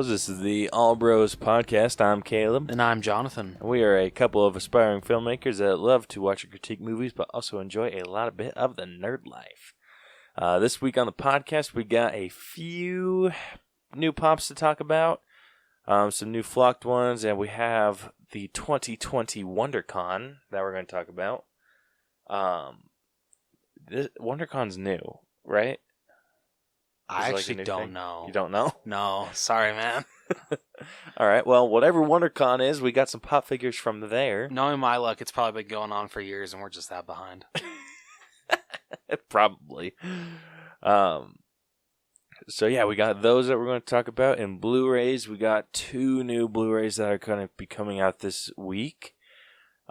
Bros. This is the All Bros podcast. I'm Caleb. And I'm Jonathan. We are a couple of aspiring filmmakers that love to watch and critique movies, but also enjoy a bit of the nerd life. This week on the podcast, we got a few new pops to talk about, some new flocked ones, and we have the 2020 WonderCon that we're going to talk about. WonderCon's new, right? I actually don't know. You don't know? No, sorry, man. All right, well, whatever WonderCon is, we got some pop figures from there. Knowing my luck, it's probably been going on for years, and we're just that behind. Probably. So yeah, we got those that we're going to talk about. In Blu-rays, we got 2 new Blu-rays that are going to be coming out this week.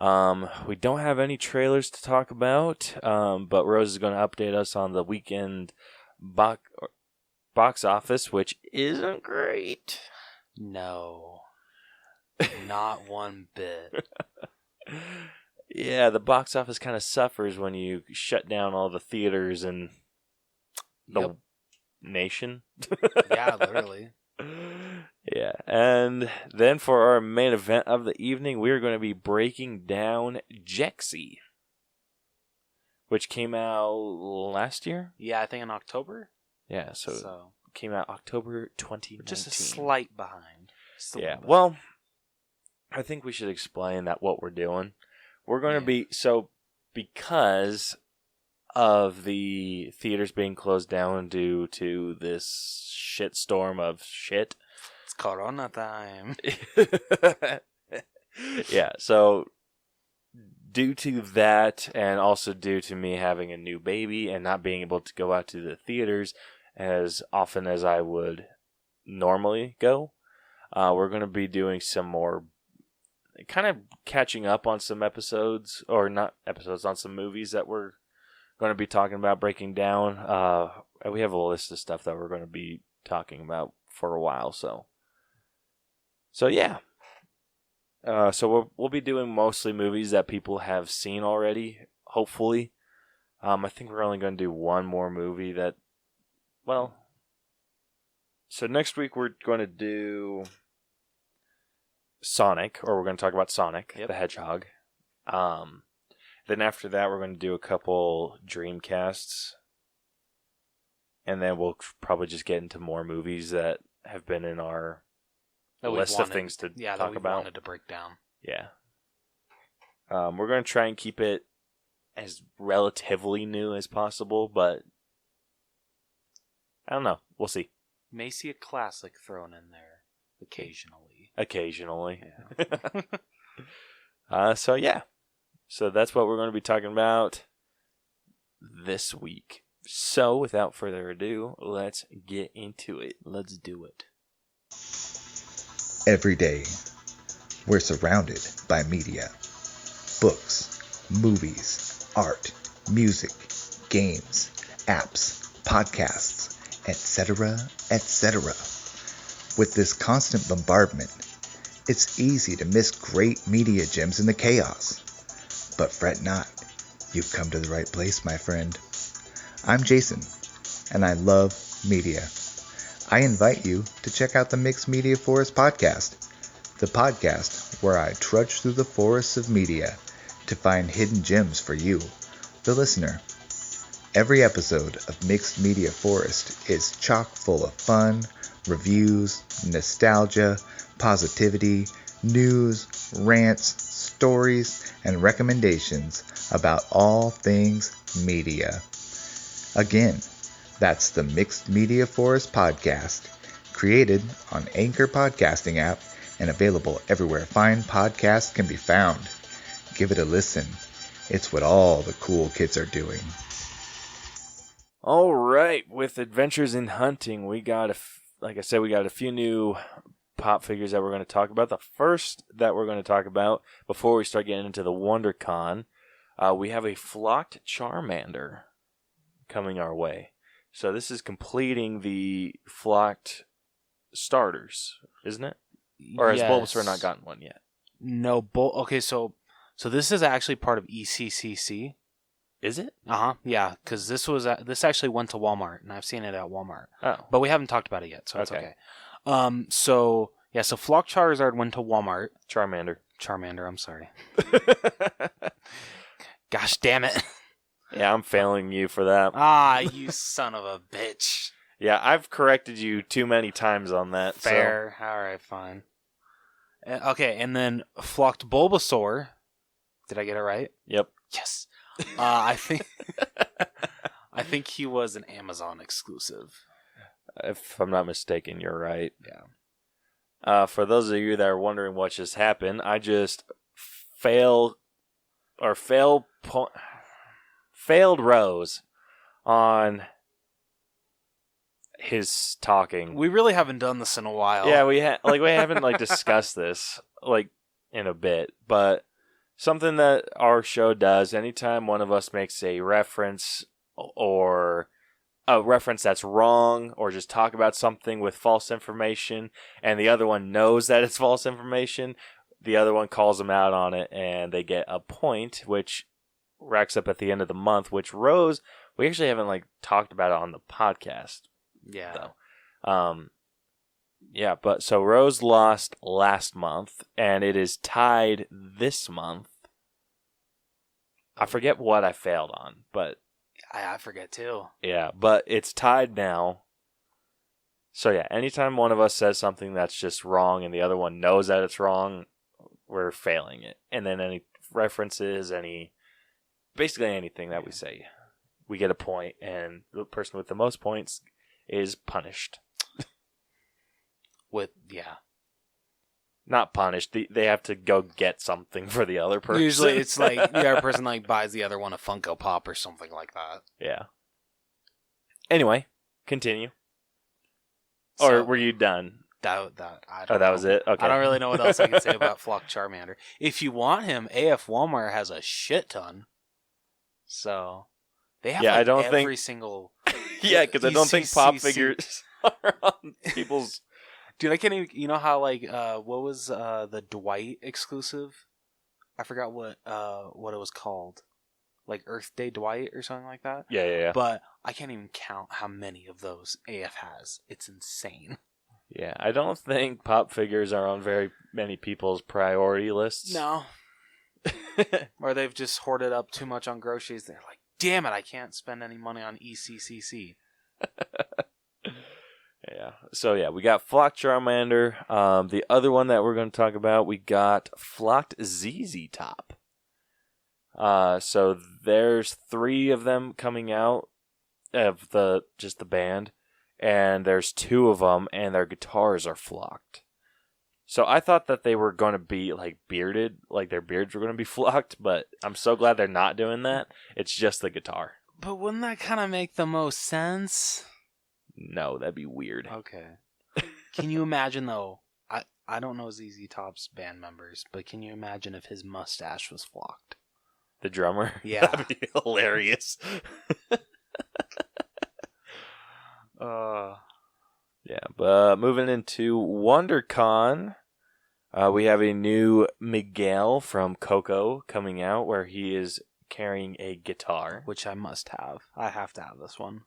We don't have any trailers to talk about, but Rose is going to update us on the weekend box office, which isn't great. No. Not one bit. Yeah, the box office kind of suffers when you shut down all the theaters in the nation. Yeah, literally. Yeah, and then for our main event of the evening, we're going to be breaking down Jexi, which came out last year? Yeah, I think in October. Yeah, so it came out October 2019. Just a slight behind. Yeah, well, I think we should explain that what we're doing. We're going to be, because of the theaters being closed down due to this shitstorm of shit. It's Corona time. Yeah, so due to that, and also due to me having a new baby and not being able to go out to the theaters as often as I would normally go, we're going to be doing some more, kind of catching up on some episodes, or not episodes, on some movies that we're going to be talking about, breaking down. We have a list of stuff that we're going to be talking about for a while, so yeah. So we'll be doing mostly movies that people have seen already, hopefully. I think we're only going to do one more movie that, so next week we're going to do Sonic, or we're going to talk about Sonic the Hedgehog. Then after that we're going to do a couple Dreamcasts, and then we'll probably just get into more movies that have been in our list of things to talk about. Wanted to break down. Yeah. We're going to try and keep it as relatively new as possible, but I don't know. We'll see. May see a classic thrown in there occasionally. Yeah. So that's what we're going to be talking about this week. So without further ado, let's get into it. Let's do it. Every day, we're surrounded by media. Books, movies, art, music, games, apps, podcasts, etc., etc. With this constant bombardment, it's easy to miss great media gems in the chaos. But fret not, you've come to the right place, my friend. I'm Jason, and I love media. I invite you to check out the Mixed Media Forest podcast, the podcast where I trudge through the forests of media to find hidden gems for you, the listener. Every episode of Mixed Media Forest is chock full of fun, reviews, nostalgia, positivity, news, rants, stories, and recommendations about all things media. Again, that's the Mixed Media Forest podcast, created on Anchor Podcasting app and available everywhere fine podcasts can be found. Give it a listen. It's what all the cool kids are doing. All right, with Adventures in Hunting, we got a few new pop figures that we're going to talk about. The first that we're going to talk about before we start getting into the WonderCon, we have a flocked Charmander coming our way. So this is completing the flocked starters, isn't it? Or has Bulbasaur not gotten one yet? No, okay, so this is actually part of ECCC. Is it? Yeah, because this actually went to Walmart, and I've seen it at Walmart. Oh. But we haven't talked about it yet, so it's okay. So Flock Charizard went to Walmart. Charmander, I'm sorry. Gosh damn it. Yeah, I'm failing you for that. Ah, you son of a bitch. Yeah, I've corrected you too many times on that. Fair. So. All right, fine. Okay, and then Flocked Bulbasaur. Did I get it right? Yep. Yes. I think he was an Amazon exclusive. If I'm not mistaken, you're right. Yeah. For those of you that are wondering what just happened, I just failed Rose on his talking. We really haven't done this in a while. Yeah, we haven't discussed this in a bit, but something that our show does anytime one of us makes a reference or a reference that's wrong or just talk about something with false information and the other one knows that it's false information, the other one calls them out on it and they get a point, which racks up at the end of the month, which Rose, we actually haven't talked about it on the podcast. Yeah. Though. Yeah, but so Rose lost last month and it is tied this month. I forget what I failed on, but I forget too. Yeah, but it's tied now. So yeah, anytime one of us says something that's just wrong and the other one knows that it's wrong, we're failing it. And then any references, basically anything that we say, we get a point, and the person with the most points is punished. Not punished. They have to go get something for the other person. Usually it's the other person buys the other one a Funko Pop or something like that. Yeah. Anyway, continue. Or were you done? I don't know. That was it? Okay. I don't really know what else I can say about Flock Charmander. If you want him, AF Walmart has a shit ton. So they have I don't every single... Yeah, because I don't think pop figures are on people's... Dude, I can't even... You know how, what was the Dwight exclusive? I forgot what it was called. Earth Day Dwight or something like that? Yeah. But I can't even count how many of those AF has. It's insane. Yeah, I don't think pop figures are on very many people's priority lists. No. Or they've just hoarded up too much on groceries. They're like, damn it, I can't spend any money on ECCC. Yeah. So, yeah, we got Flocked Charmander. The other one that we're going to talk about, we got Flocked ZZ Top. So there's 3 of them coming out of just the band. And there's 2 of them, and their guitars are flocked. So I thought that they were going to be, bearded, their beards were going to be flocked, but I'm so glad they're not doing that. It's just the guitar. But wouldn't that kind of make the most sense? No, that'd be weird. Okay. Can you imagine, though, I don't know ZZ Top's band members, but can you imagine if his mustache was flocked? The drummer? Yeah. That'd be hilarious. Yeah, but moving into WonderCon, we have a new Miguel from Coco coming out where he is carrying a guitar. Which I must have. I have to have this one.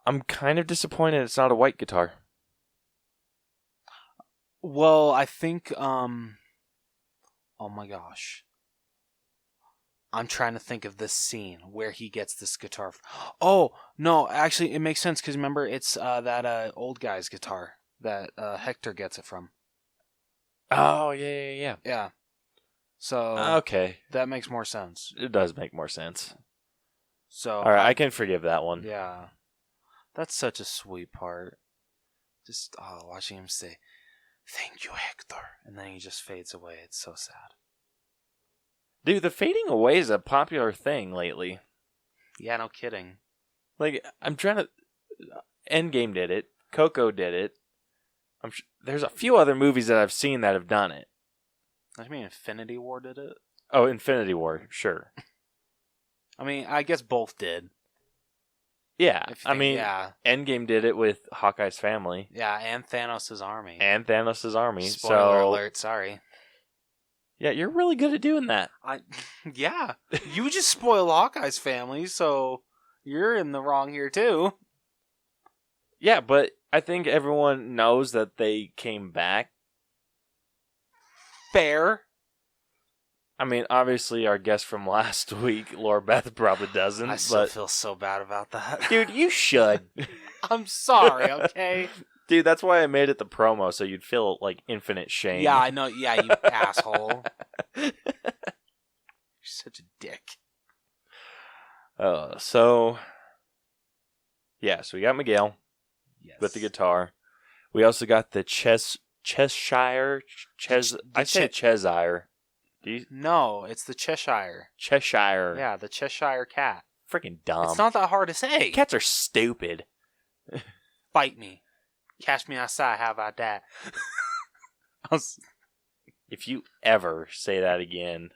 I'm kind of disappointed it's not a white guitar. Well, I think, oh my gosh. I'm trying to think of this scene where he gets this guitar. Oh, no, actually, it makes sense because remember, it's that old guy's guitar that Hector gets it from. Oh, yeah. Yeah. So, okay. That makes more sense. It does make more sense. So, all right, I can forgive that one. Yeah. That's such a sweet part. Just watching him say, "Thank you, Hector," and then he just fades away. It's so sad. Dude, the fading away is a popular thing lately. Yeah, no kidding. I'm trying to... Endgame did it. Coco did it. There's a few other movies that I've seen that have done it. I mean, Infinity War did it? Oh, Infinity War, sure. I mean, I guess both did. Yeah, Endgame did it with Hawkeye's family. Yeah, and Thanos' army. Spoiler alert, sorry. Yeah, you're really good at doing that. Yeah, you just spoil Hawkeye's family, so you're in the wrong here too. Yeah, but I think everyone knows that they came back. Fair. I mean, obviously, our guest from last week, Laura Beth, probably doesn't. I still feel so bad about that. Dude, you should. I'm sorry, okay? Dude, that's why I made it the promo, so you'd feel, like, infinite shame. Yeah, I know. Yeah, you asshole. You're such a dick. So we got Miguel with the guitar. We also got the Cheshire. I say Cheshire. No, it's the Cheshire. Cheshire. Yeah, the Cheshire cat. Freaking dumb. It's not that hard to say. Cats are stupid. Bite me. Catch me outside. How about that? If you ever say that again,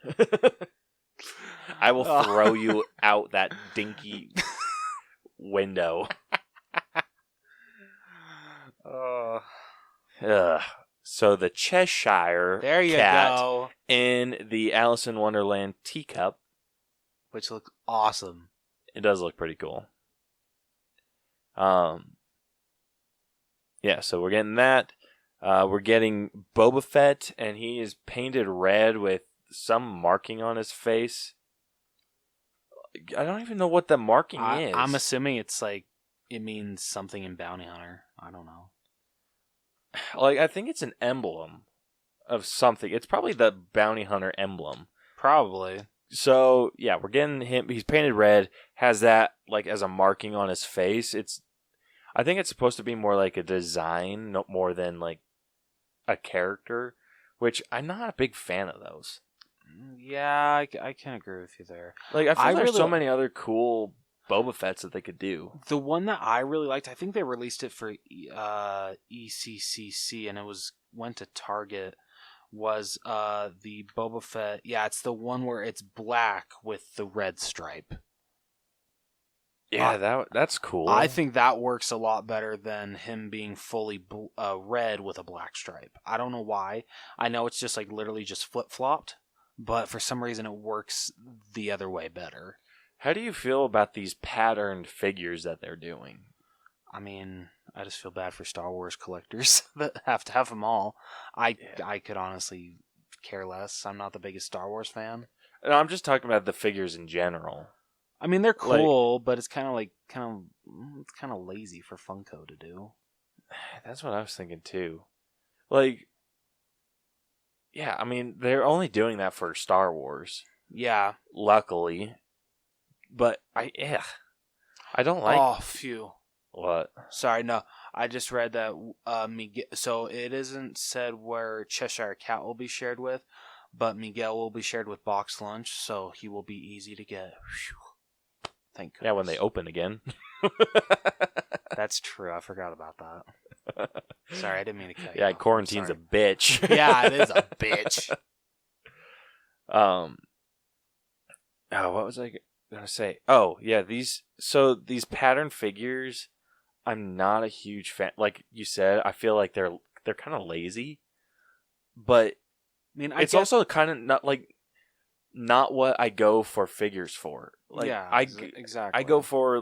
I will throw you out that dinky window. So the Cheshire there you cat go. in the Alice in Wonderland teacup. Which looks awesome. It does look pretty cool. Yeah, so we're getting that. We're getting Boba Fett, and he is painted red with some marking on his face. I don't even know what the marking is. I'm assuming it's like, it means something in Bounty Hunter. I don't know. Like, I think it's an emblem of something. It's probably the Bounty Hunter emblem. Probably. So, yeah, we're getting him. He's painted red, has that, like, as a marking on his face. I think it's supposed to be more like a design, no more than, like, a character, which I'm not a big fan of those. Yeah, I can agree with you there. Like, I feel there's so many other cool Boba Fett's that they could do. The one that I really liked, I think they released it for ECCC, and went to Target, was the Boba Fett. Yeah, it's the one where it's black with the red stripe. Yeah, that's cool. I think that works a lot better than him being fully red with a black stripe. I don't know why. I know it's just like literally just flip-flopped, but for some reason it works the other way better. How do you feel about these patterned figures that they're doing? I mean, I just feel bad for Star Wars collectors that have to have them all. I could honestly care less. I'm not the biggest Star Wars fan. No, I'm just talking about the figures in general. I mean, they're cool, but it's kind of lazy for Funko to do. That's what I was thinking too. Like, yeah, I mean, they're only doing that for Star Wars. Yeah, luckily, but I don't like. Oh, phew. What? Sorry, no. I just read that Miguel. So it isn't said where Cheshire Cat will be shared with, but Miguel will be shared with Box Lunch, so he will be easy to get. Whew. Thank goodness. Yeah, when they open again. That's true. I forgot about that. Sorry, I didn't mean to cut you. Yeah, quarantine's a bitch. Yeah, it is a bitch. Oh, what was I gonna say? Oh, yeah, these pattern figures, I'm not a huge fan. Like you said, I feel like they're kind of lazy, but I mean, it's also kind of not what I go for figures for. Like, yeah, exactly. I go for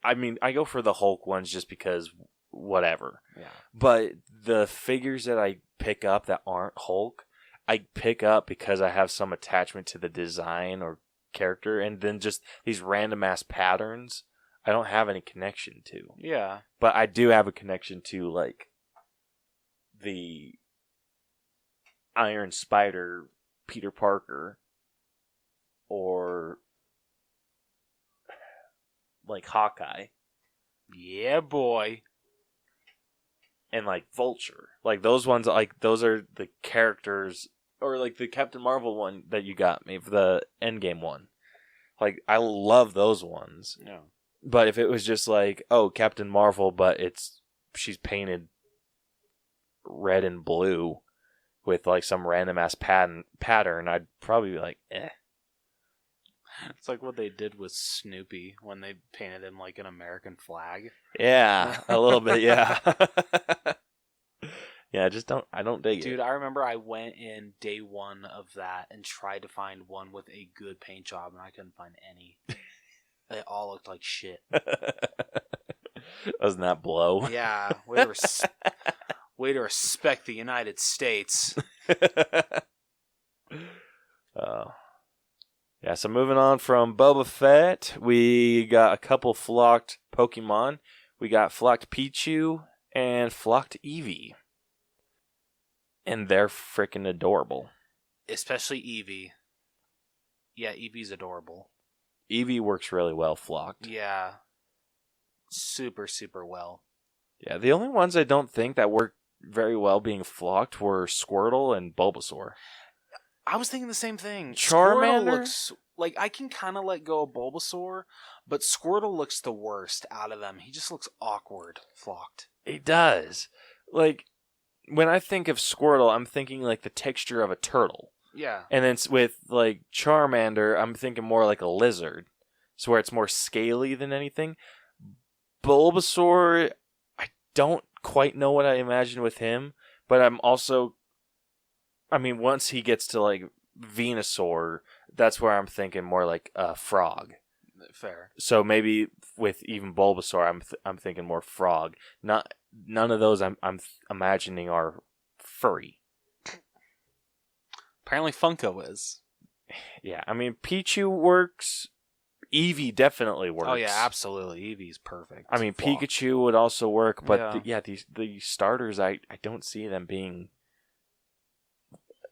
I go for the Hulk ones just because whatever. Yeah. But the figures that I pick up that aren't Hulk, I pick up because I have some attachment to the design or character, and then just these random ass patterns I don't have any connection to. Yeah. But I do have a connection to, like, the Iron Spider Peter Parker, or like Hawkeye. Yeah, boy. And like Vulture. Like those ones, like those are the characters, or like the Captain Marvel one that you got me for the Endgame one. Like, I love those ones. Yeah. But if it was just like, oh, Captain Marvel, but she's painted red and blue with like some random ass pattern, I'd probably be like, eh. It's like what they did with Snoopy when they painted him like an American flag. Yeah, a little bit, yeah. Yeah, I don't dig it. Dude, I remember I went in day one of that and tried to find one with a good paint job, and I couldn't find any. They all looked like shit. Doesn't that blow? Yeah, way to respect the United States. Yeah, so moving on from Boba Fett, we got a couple flocked Pokemon. We got flocked Pichu and flocked Eevee. And they're freaking adorable. Especially Eevee. Yeah, Eevee's adorable. Eevee works really well flocked. Yeah. Super, super well. Yeah, the only ones I don't think that work very well being flocked were Squirtle and Bulbasaur. I was thinking the same thing. Charmander Squirtle looks like I can kind of let go of Bulbasaur, but Squirtle looks the worst out of them. He just looks awkward flocked. He does. Like, when I think of Squirtle, I'm thinking like the texture of a turtle. Yeah. And then with like Charmander, I'm thinking more like a lizard. So where it's more scaly than anything. Bulbasaur, I don't quite know what I imagine with him, but I'm also, I mean, once he gets to like Venusaur, that's where I'm thinking more like a frog. Fair. So maybe with even Bulbasaur, I'm thinking more frog. None of those I'm imagining are furry. Apparently Funko is. Yeah, I mean Pichu works. Eevee definitely works. Oh yeah, absolutely. Eevee's perfect. I mean flocked. Pikachu would also work, but Yeah. the starters I don't see them being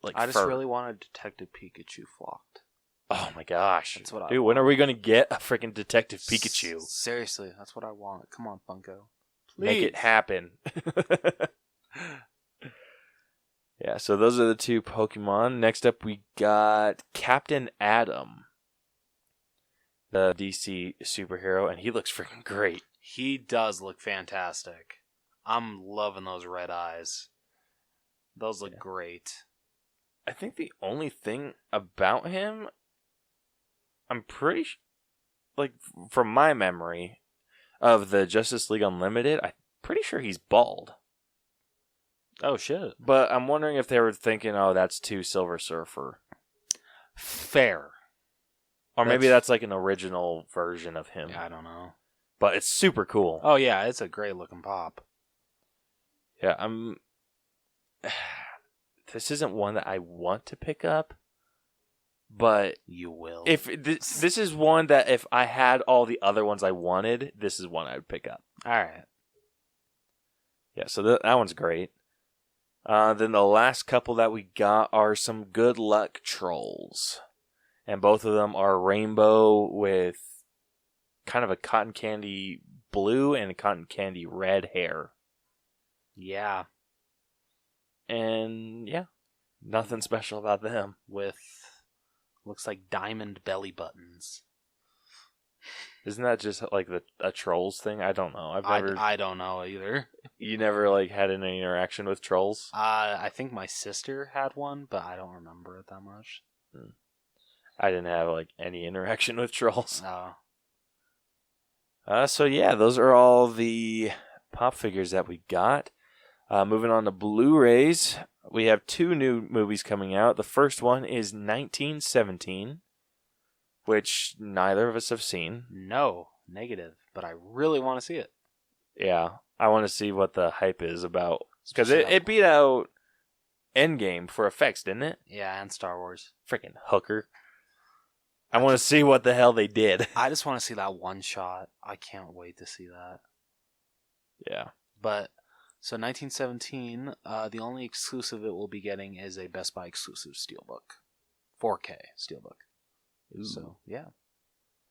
like I just fur. really wanted Detective Pikachu flocked. Oh my gosh. That's what I Dude, when want. are we going to get a freaking Detective Pikachu? Seriously, that's what I want. Come on, Funko. Please. Make it happen. Yeah, so those are the two Pokemon. Next up, we got Captain Atom, the DC superhero, and he looks freaking great. He does look fantastic. I'm loving those red eyes. Those look great. I think the only thing about him, I'm pretty like, from my memory of the Justice League Unlimited, I'm pretty sure he's bald. Oh, shit. But I'm wondering if they were thinking, oh, that's too Silver Surfer. Fair. Or maybe that's like an original version of him. Yeah, I don't know. But it's super cool. Oh, yeah, it's a great looking pop. Yeah, this isn't one that I want to pick up, but you will. If this is one that if I had all the other ones I wanted, this is one I would pick up. All right. Yeah, so that one's great. Then the last couple that we got are some Good Luck Trolls. And both of them are rainbow with kind of a cotton candy blue and a cotton candy red hair. Yeah. And yeah, nothing special about them. With, looks like diamond belly buttons. Isn't that just like a Trolls thing? I don't know. I don't know either. You never like had any interaction with Trolls? I think my sister had one, but I don't remember it that much. I didn't have like any interaction with Trolls. No. So yeah, those are all the pop figures that we got. Moving on to Blu-rays, we have 2 new movies coming out. The first one is 1917, which neither of us have seen. No, negative, but I really want to see it. Yeah, I want to see what the hype is about. Because it beat out Endgame for effects, didn't it? Yeah, and Star Wars. Freaking hooker. I want to see what the hell they did. I just want to see that one shot. I can't wait to see that. Yeah. But, so 1917, the only exclusive it will be getting is a Best Buy exclusive Steelbook. 4K Steelbook. Ooh. So, yeah.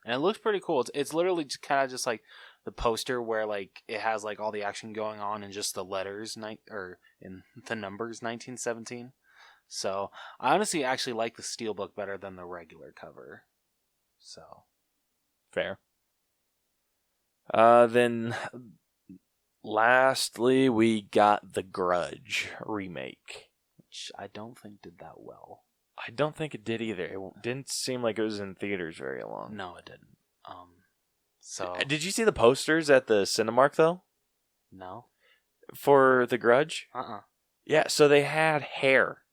And it looks pretty cool. It's literally just kind of just like the poster where like it has like all the action going on and just the letters, or in the numbers 1917. So, I honestly actually like the Steelbook better than the regular cover. So. Fair. Then, lastly, we got The Grudge remake. Which I don't think did that well. I don't think it did either. It didn't seem like it was in theaters very long. No, it didn't. So. Did you see the posters at the Cinemark, though? No. For The Grudge? Yeah, so they had hair,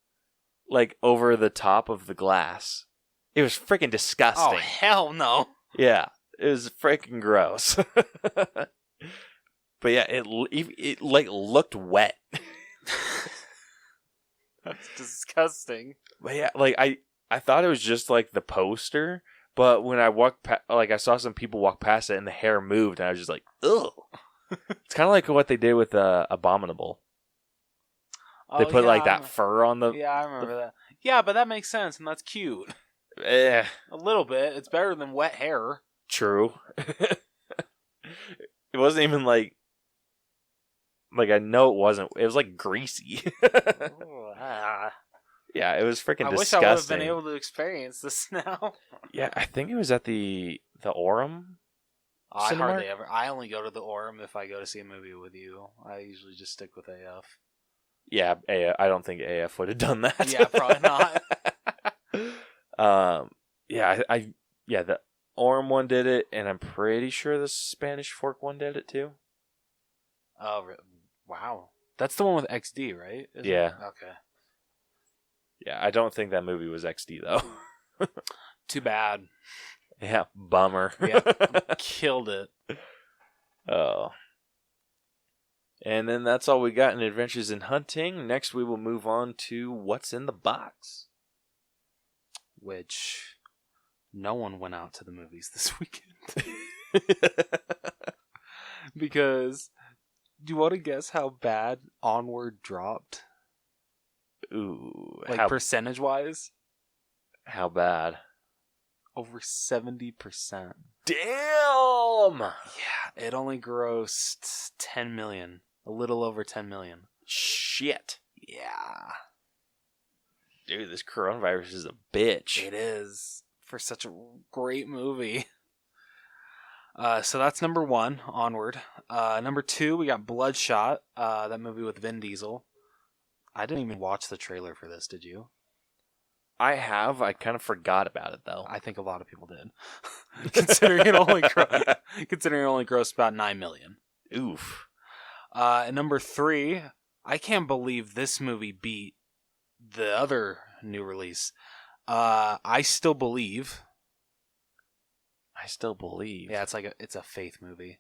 like, over the top of the glass. It was freaking disgusting. Oh, hell no. Yeah, it was freaking gross. But yeah, it like looked wet. That's disgusting. But yeah, like I thought it was just like the poster, but when I walked I saw some people walk past it and the hair moved, and I was just like, ugh. It's kind of like what they did with Abominable. They put like that fur on the. Yeah, I remember that. Yeah, but that makes sense, and that's cute. A little bit. It's better than wet hair. True. It wasn't even like I know it wasn't. It was like greasy. Ooh, Yeah, it was freaking disgusting. I wish I would have been able to experience this now. Yeah, I think it was at the Orem. I only go to the Orem if I go to see a movie with you. I usually just stick with AF. Yeah, I don't think AF would have done that. Yeah, probably not. The Orem one did it, and I'm pretty sure the Spanish Fork one did it too. Oh, wow. That's the one with XD, right? Yeah. Okay. Yeah, I don't think that movie was XD, though. Too bad. Yeah, bummer. Yeah, killed it. Oh. And then that's all we got in Adventures in Hunting. Next, we will move on to What's in the Box. Which no one went out to the movies this weekend. Because, do you want to guess how bad Onward dropped? Ooh. Like percentage-wise? How bad? Over 70%. Damn! Yeah, it only grossed 10 million. A little over 10 million. Shit. Yeah. Dude, this coronavirus is a bitch. It is. For such a great movie. So that's number 1, Onward. Number 2, we got Bloodshot. That movie with Vin Diesel. I didn't even watch the trailer for this, did you? I have. I kind of forgot about it, though. I think a lot of people did. Considering it only grossed about 9 million. Oof. And number 3, I can't believe this movie beat the other new release. I Still Believe. I Still Believe. Yeah, it's a faith movie.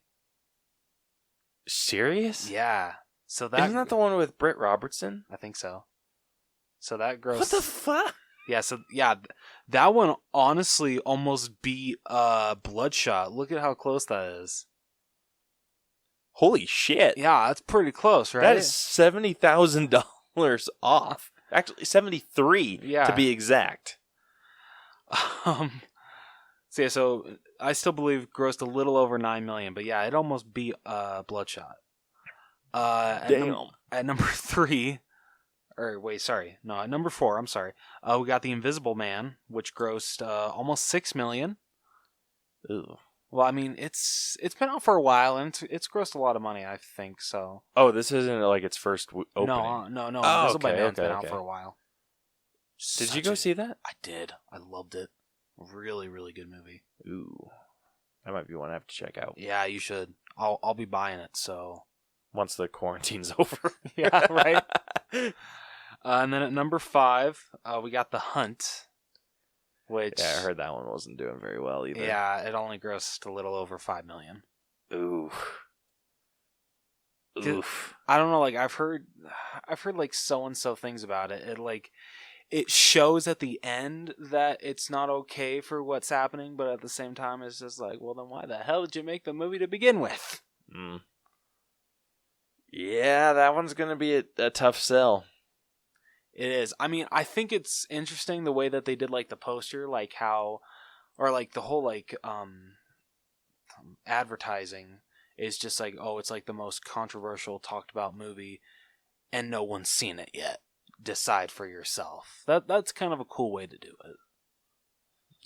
Serious? Yeah. So isn't that the one with Britt Robertson? I think so. So that grossed. What the fuck? Yeah. So yeah, that one honestly almost beat Bloodshot. Look at how close that is. Holy shit! Yeah, that's pretty close, right? That is $70,000 off. Actually, 73 to be exact. So I Still Believe grossed a little over 9 million, but yeah, it almost beat Bloodshot. Damn. At number 3, at number 4, I'm sorry. We got The Invisible Man, which grossed almost 6 million. Ooh. Well, I mean, it's been out for a while, and it's grossed a lot of money, I think, so. Oh, this isn't like its first opening? No. Oh, Invisible Man's been out for a while. Did you go see that? I did. I loved it. Really, really good movie. Ooh. That might be one I have to check out. Yeah, you should. I'll be buying it, so. Once the quarantine's over. Yeah, right? And then at number 5, we got The Hunt. Which, yeah, I heard that one wasn't doing very well either. Yeah, it only grossed a little over 5 million. Ooh. Oof. I don't know, like I've heard like so and so things about it. It shows at the end that it's not okay for what's happening, but at the same time it's just like, well then why the hell did you make the movie to begin with? Yeah, that one's gonna be a tough sell. It is. I mean, I think it's interesting the way that they did like the poster, like how, or like the whole like advertising is just like, oh, it's like the most controversial talked about movie, and no one's seen it yet. Decide for yourself. That's kind of a cool way to do it.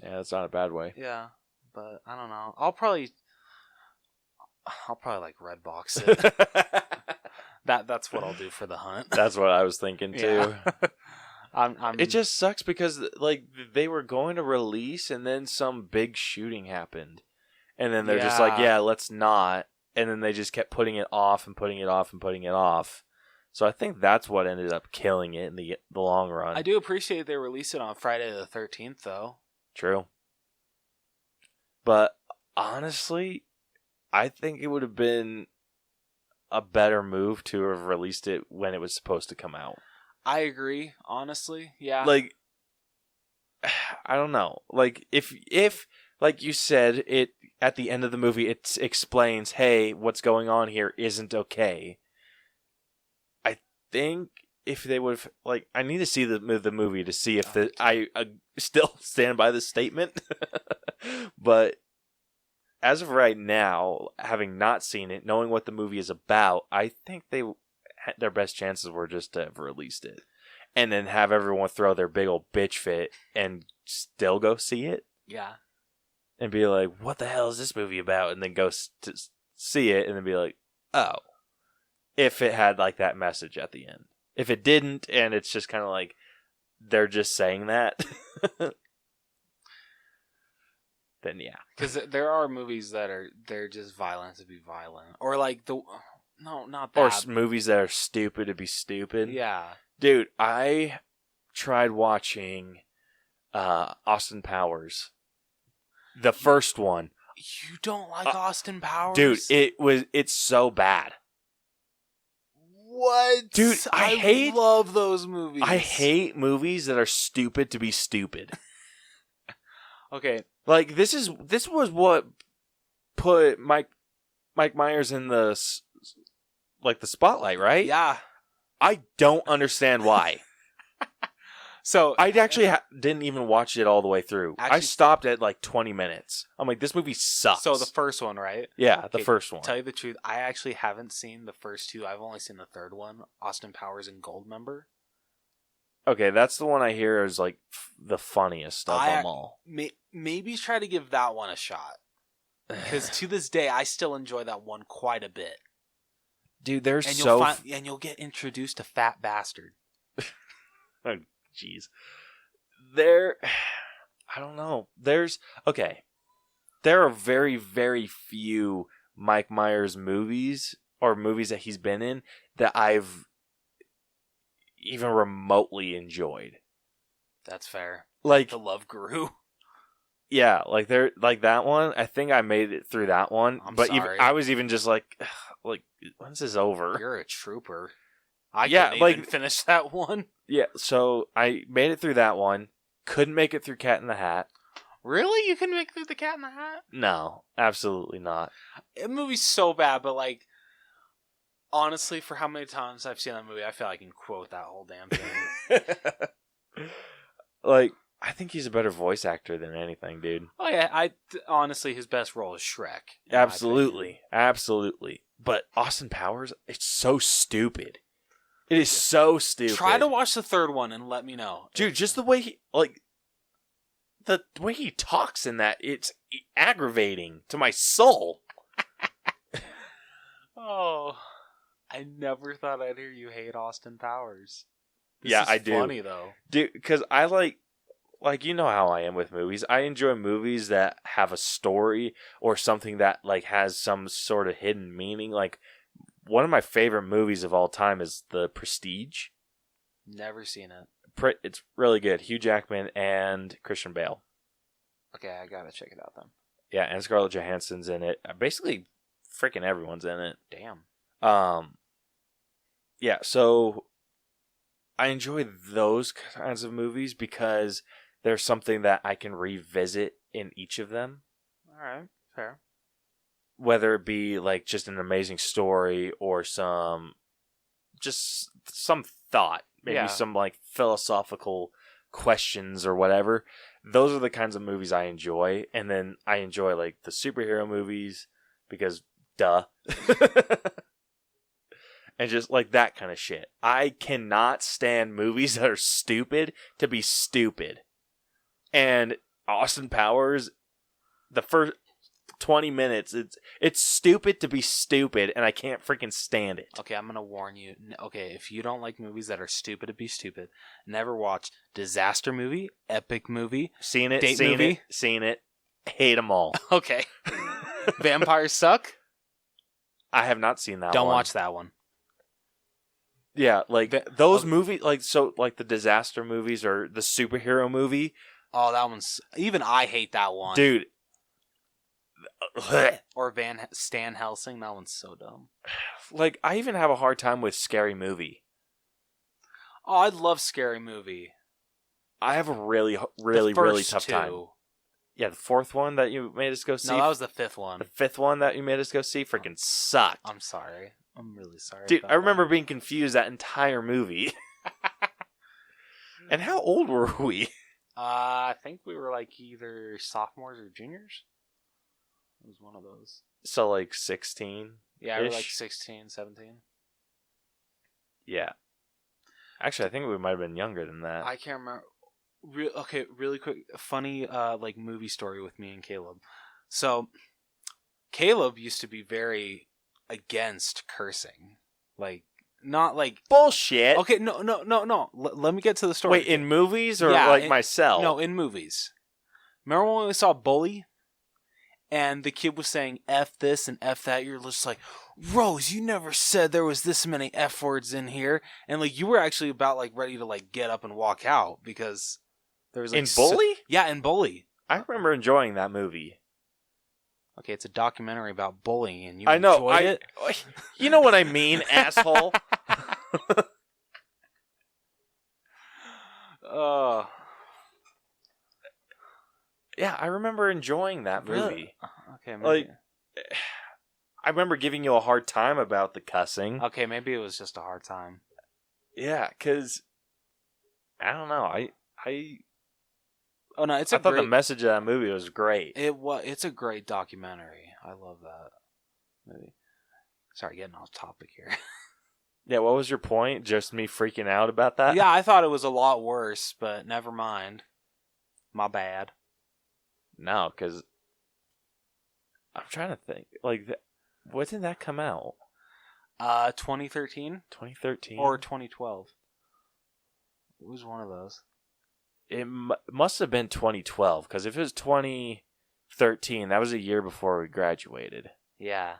Yeah, that's not a bad way. Yeah, but I don't know. I'll probably like Redbox it. That's what I'll do for The Hunt. That's what I was thinking too. Yeah. It just sucks because like they were going to release and then some big shooting happened. And then they're just like, yeah, let's not. And then they just kept putting it off and putting it off and putting it off. So I think that's what ended up killing it in the long run. I do appreciate they released it on Friday the 13th though. True. But honestly, I think it would have been a better move to have released it when it was supposed to come out. I agree, honestly. Yeah. Like, I don't know. Like, if like you said, it at the end of the movie, it explains, hey, what's going on here isn't okay. I think if they would have, like, I need to see the movie to see if I still stand by this statement. But as of right now, having not seen it, knowing what the movie is about, I think their best chances were just to have released it. And then have everyone throw their big old bitch fit and still go see it. Yeah. And be like, what the hell is this movie about? And then go to see it and then be like, oh. If it had like that message at the end. If it didn't, and it's just kind of like, they're just saying that, then yeah. Because there are movies that they're just violent to be violent. Or like no, not that. Or movies that are stupid to be stupid. Yeah. Dude, I tried watching Austin Powers. The first one. You don't like Austin Powers? Dude, it's so bad. What? Dude, I love those movies. I hate movies that are stupid to be stupid. Okay. Like, this was what put Mike Myers in the spotlight, right? Yeah. I don't understand why. So I actually didn't even watch it all the way through. I stopped at like 20 minutes. I'm like, this movie sucks. So the first one, right? Yeah, the first one. Tell you the truth, I actually haven't seen the first two. I've only seen the third one, Austin Powers and Goldmember. Okay, that's the one I hear is like the funniest of them all. Maybe try to give that one a shot. Because to this day, I still enjoy that one quite a bit. Dude, and you'll get introduced to Fat Bastard. Oh, jeez. I don't know. There are very, very few Mike Myers movies or movies that he's been in that I've even remotely enjoyed. That's fair. Like The Love Guru. Yeah, like that one. I think I made it through that one, sorry. I was even just like, when's this over? You're a trooper. I couldn't even finish that one. Yeah, so I made it through that one. Couldn't make it through Cat in the Hat. Really? You couldn't make it through the Cat in the Hat? No, absolutely not. The movie's so bad, but like, honestly, for how many times I've seen that movie, I feel I can quote that whole damn thing. Like, I think he's a better voice actor than anything, dude. Oh yeah, honestly, his best role is Shrek. Absolutely. But Austin Powers, it's so stupid. It is so stupid. Try to watch the third one and let me know. Dude, just the way the way he talks in that, it's aggravating to my soul. Oh, I never thought I'd hear you hate Austin Powers. I do. Funny though, dude, because I like you know how I am with movies. I enjoy movies that have a story or something that like has some sort of hidden meaning. Like one of my favorite movies of all time is The Prestige. Never seen it. It's really good. Hugh Jackman and Christian Bale. Okay, I gotta check it out then. Yeah, and Scarlett Johansson's in it. Basically, freaking everyone's in it. Damn. Yeah, so I enjoy those kinds of movies because there's something that I can revisit in each of them. All right, fair. Whether it be like just an amazing story or some thought, maybe some like philosophical questions or whatever. Those are the kinds of movies I enjoy. And then I enjoy like the superhero movies because duh. And just like that kind of shit. I cannot stand movies that are stupid to be stupid. And Austin Powers, the first 20 minutes, it's stupid to be stupid, and I can't freaking stand it. Okay, I'm gonna warn you. Okay, if you don't like movies that are stupid to be stupid, never watch disaster movie, epic movie, seen it, seen it, hate them all. Okay. Vampires suck? I have not seen that Don't one. watch that one. Yeah, like those movies, like the disaster movies or the superhero movie. Oh, that one's... Even I hate that one. Dude, Or Stan Helsing. That one's so dumb. Like, I even have a hard time with Scary Movie. Oh, I love Scary Movie. I have a really tough time. Yeah, the fourth one that you made us go see. No, that was the fifth one. The fifth one that you made us go see freaking sucked. I'm sorry. I'm really sorry. Dude, I remember being confused that entire movie. And how old were we? I think we were like either sophomores or juniors. It was one of those. So like 16? Yeah, we were like 16, 17. Yeah. Actually, I think we might have been younger than that. I can't remember. Okay, really quick, funny like movie story with me and Caleb. So, Caleb used to be very against cursing, like not like bullshit. Okay, no. Let me get to the story. Wait, in movies or myself? No, in movies. Remember when we saw Bully, and the kid was saying "f this" and "f that"? You're just like, Rose, you never said there was this many F words in here, and like you were actually about like ready to like get up and walk out because. There was like in Bully? Yeah, in Bully. I remember enjoying that movie. Okay, it's a documentary about bullying, and you enjoyed it? You know what I mean, asshole? Yeah, I remember enjoying that movie. Really? Okay, maybe. Like, I remember giving you a hard time about the cussing. Okay, maybe it was just a hard time. Yeah, because... I don't know, Oh no, I thought the message of that movie was great. It's a great documentary. I love that movie. Sorry, getting off topic here. Yeah, what was your point? Just me freaking out about that? Yeah, I thought it was a lot worse, but never mind. My bad. No, because I'm trying to think. Like, when did that come out? 2013. 2013 or 2012. It was one of those. It must have been 2012, because if it was 2013, that was a year before we graduated. Yeah.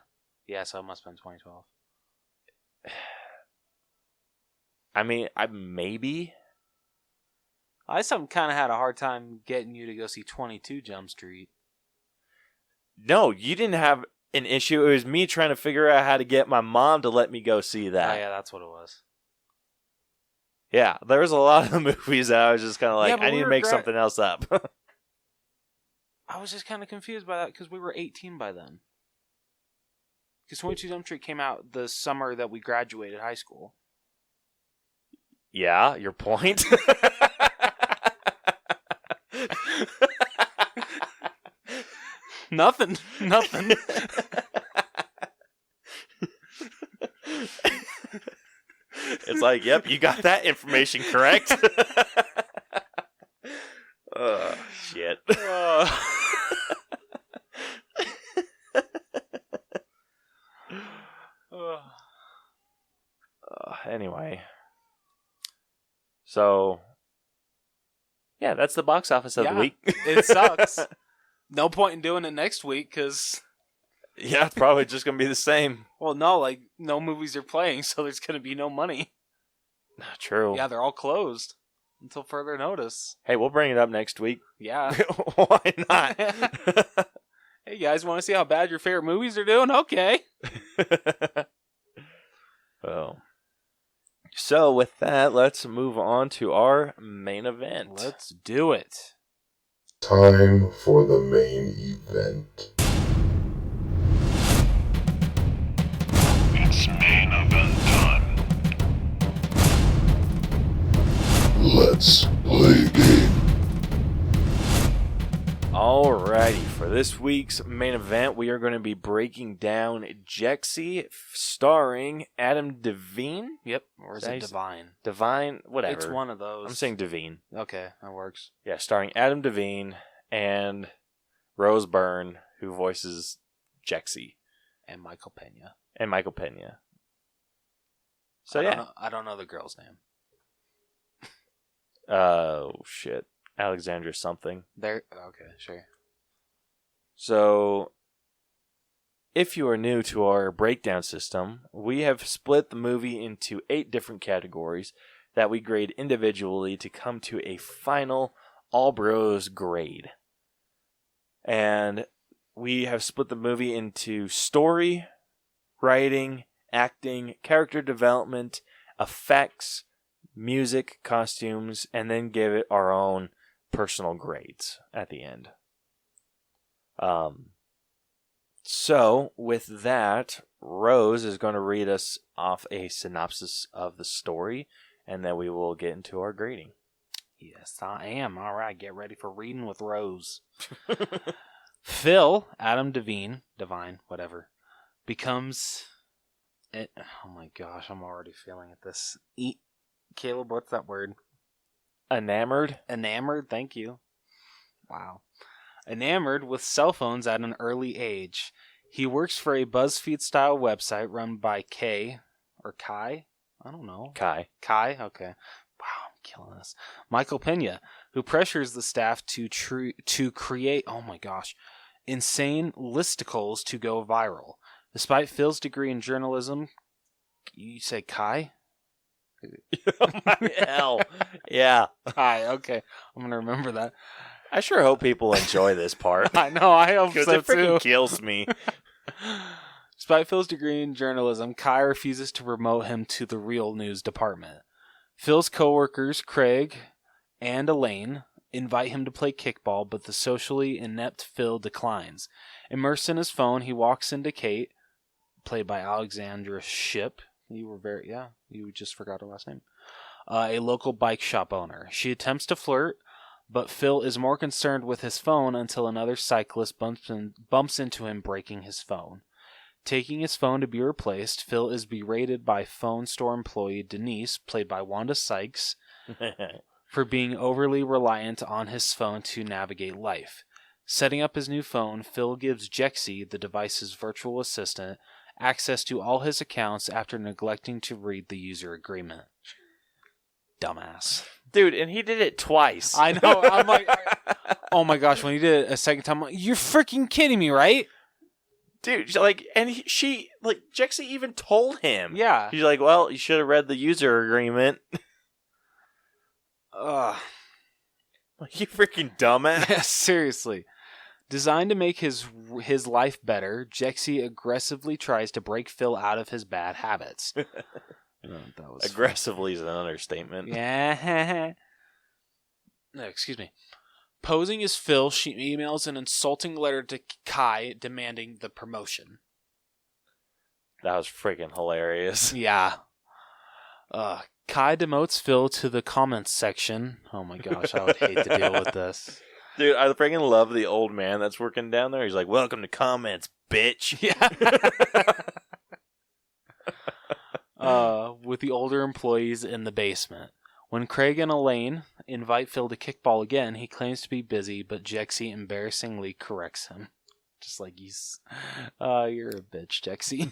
Yeah, so it must have been 2012. I mean, maybe. I kind of had a hard time getting you to go see 22 Jump Street. No, you didn't have an issue. It was me trying to figure out how to get my mom to let me go see that. Oh, yeah, that's what it was. Yeah, there was a lot of movies that I was just kind of like, Yeah, I need to make something else up. I was just kind of confused by that because we were 18 by then. Because 22 Jump Street came out the summer that we graduated high school. Yeah, your point? Nothing. It's like, yep, you got that information correct. Shit. Anyway. So, yeah, that's the box office of the week. It sucks. No point in doing it next week because... Yeah, it's probably just going to be the same. Well, no, like, no movies are playing, so there's going to be no money. True. Yeah, they're all closed until further notice. Hey, we'll bring it up next week. Yeah. Why not? Hey, guys, want to see how bad your favorite movies are doing? Okay. Oh. So, with that, let's move on to our main event. Let's do it. Time for the main event. It's main event time. Let's play a game. Alrighty, for this week's main event, we are going to be breaking down Jexi, starring Adam Devine. Yep, or is it Divine? Divine, whatever. It's one of those. I'm saying Devine. Okay, that works. Yeah, starring Adam Devine and Rose Byrne, who voices Jexi. And Michael Pena. So, I don't know the girl's name. Oh, shit. Alexandra something. There. Okay, sure. So, if you are new to our breakdown system, we have split the movie into 8 different categories that we grade individually to come to a final all bros grade. And we have split the movie into story, writing, acting, character development, effects, music, costumes, and then give it our own personal grades at the end. So, with that, Rose is going to read us off a synopsis of the story, and then we will get into our grading. Yes, I am. All right, get ready for reading with Rose. Phil, Adam Devine, whatever, becomes... Oh my gosh, I'm already feeling it. Caleb, what's that word? Enamored? Enamored, thank you. Wow. Enamored with cell phones at an early age. He works for a BuzzFeed-style website run by Kai? I don't know. Kai, okay. Wow, I'm killing this. Michael Pena, who pressures the staff to create, oh my gosh, insane listicles to go viral. Despite Phil's degree in journalism, you say Kai? Oh my hell. Yeah. Kai, okay. I'm going to remember that. I sure hope people enjoy this part. I know, I hope Because so it freaking too. kills me. Despite Phil's degree in journalism, Kai refuses to promote him to the real news department. Phil's coworkers, Craig and Elaine, invite him to play kickball, but the socially inept Phil declines. Immersed in his phone, he walks into Kate, played by Alexandra Shipp. You just forgot her last name. A local bike shop owner. She attempts to flirt, but Phil is more concerned with his phone until another cyclist bumps into him, breaking his phone. Taking his phone to be replaced, Phil is berated by phone store employee Denise, played by Wanda Sykes, for being overly reliant on his phone to navigate life. Setting up his new phone, Phil gives Jexi, the device's virtual assistant, access to all his accounts after neglecting to read the user agreement. Dumbass. Dude, and he did it twice. I know. I'm like, oh my gosh, when he did it a second time, I'm like, you're freaking kidding me, right? Dude, like, and Jexi even told him. Yeah. She's like, well, you should have read the user agreement. Ugh. You freaking dumbass. Yeah, seriously. Designed to make his life better, Jexi aggressively tries to break Phil out of his bad habits. That was aggressively is an understatement. Yeah. No, excuse me. Posing as Phil, she emails an insulting letter to Kai demanding the promotion. That was freaking hilarious. Yeah. Kai demotes Phil to the comments section. Oh my gosh, I would hate to deal with this. Dude, I freaking love the old man that's working down there. He's like, welcome to comments, bitch. Yeah. With the older employees in the basement. When Craig and Elaine invite Phil to kickball again, he claims to be busy, but Jexi embarrassingly corrects him. Just like you're a bitch, Jexi.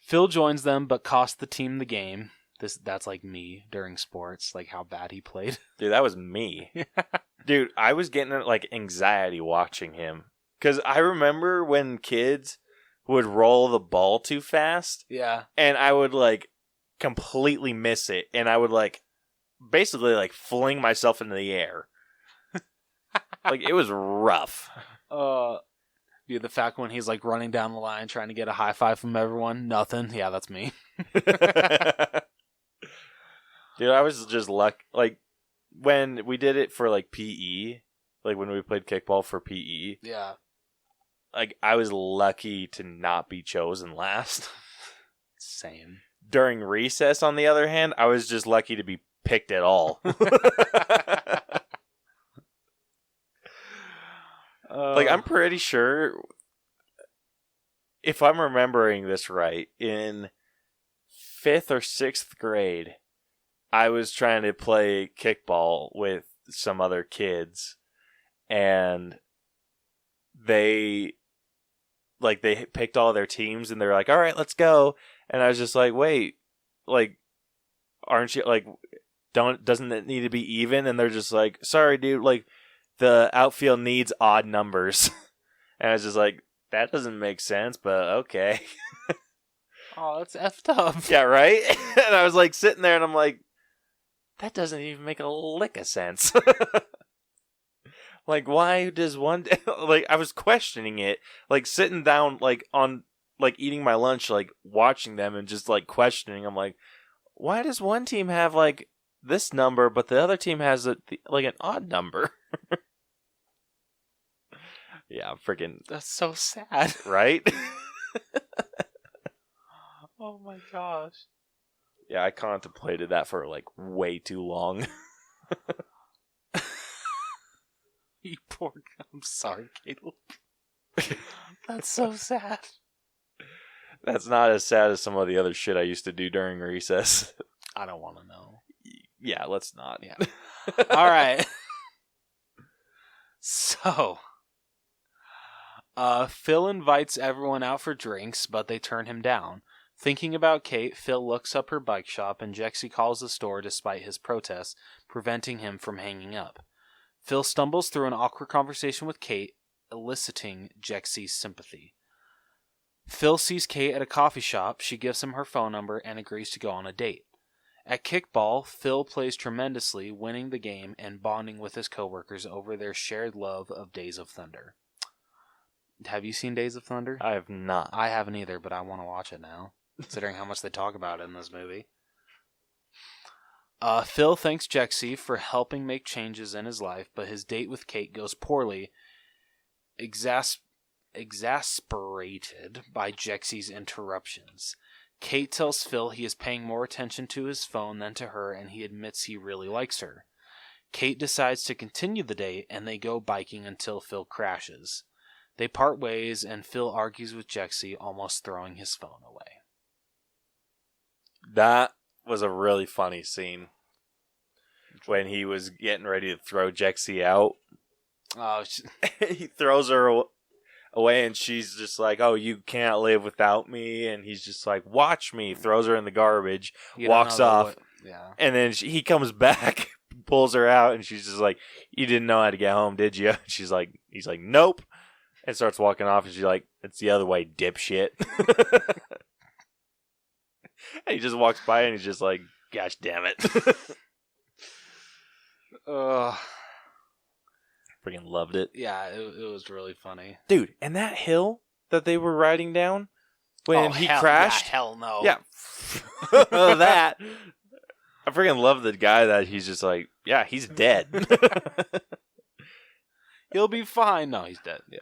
Phil joins them, but costs the team the game. That's like me during sports, like how bad he played. Dude, that was me. Dude, I was getting like anxiety watching him. Because I remember when kids would roll the ball too fast. Yeah. And I would like completely miss it. And I would like basically like fling myself into the air. Like it was rough. Dude, the fact when he's like running down the line trying to get a high five from everyone, nothing. Yeah, that's me. Dude, I was just like when we did it for like PE, like when we played kickball for PE. Yeah. Like I was lucky to not be chosen last. Same. During recess, on the other hand, I was just lucky to be picked at all. Like, I'm pretty sure, if I'm remembering this right, in 5th or 6th grade, I was trying to play kickball with some other kids, and they picked all their teams, and they're like, all right, let's go. And I was just like, wait, like, aren't you, like, doesn't it need to be even? And they're just like, sorry, dude, like, the outfield needs odd numbers. And I was just like, that doesn't make sense, but okay. Oh, that's effed up. Yeah, right? And I was like sitting there and I'm like, that doesn't even make a lick of sense. Like, why does one... like, I was questioning it. Like, sitting down, like, on... like, eating my lunch, like, watching them and just, like, questioning. I'm like, why does one team have, like, this number, but the other team has, like, an odd number? Yeah, freaking... That's so sad. Right? Oh my gosh. Yeah, I contemplated that for, like, way too long. You poor... I'm sorry, Caleb. That's so sad. That's not as sad as some of the other shit I used to do during recess. I don't want to know. Yeah, let's not. Yeah. All right. So, Phil invites everyone out for drinks, but they turn him down. Thinking about Kate, Phil looks up her bike shop, and Jexi calls the store despite his protests, preventing him from hanging up. Phil stumbles through an awkward conversation with Kate, eliciting Jexi's sympathy. Phil sees Kate at a coffee shop. She gives him her phone number and agrees to go on a date. At kickball, Phil plays tremendously, winning the game and bonding with his coworkers over their shared love of Days of Thunder. Have you seen Days of Thunder? I have not. I haven't either, but I want to watch it now, considering how much they talk about it in this movie. Phil thanks Jexi for helping make changes in his life, but his date with Kate goes poorly, exasperated by Jexi's interruptions. Kate tells Phil he is paying more attention to his phone than to her, and he admits he really likes her. Kate decides to continue the date, and they go biking until Phil crashes. They part ways, and Phil argues with Jexi, almost throwing his phone away. That was a really funny scene. When he was getting ready to throw Jexi out. Oh, he throws her away, and she's just like, oh, you can't live without me. And he's just like, watch me. Throws her in the garbage, walks off. Yeah. And then he comes back, pulls her out, and she's just like, you didn't know how to get home, did you? He's like, nope. And starts walking off, and she's like, it's the other way, dipshit. And he just walks by, and he's just like, gosh damn it. Freaking loved it. Yeah, it was really funny. Dude, and that hill that they were riding down when he crashed? Yeah, hell no. Yeah. That. I freaking love the guy that he's just like, yeah, he's dead. He'll be fine. No, he's dead. Yeah.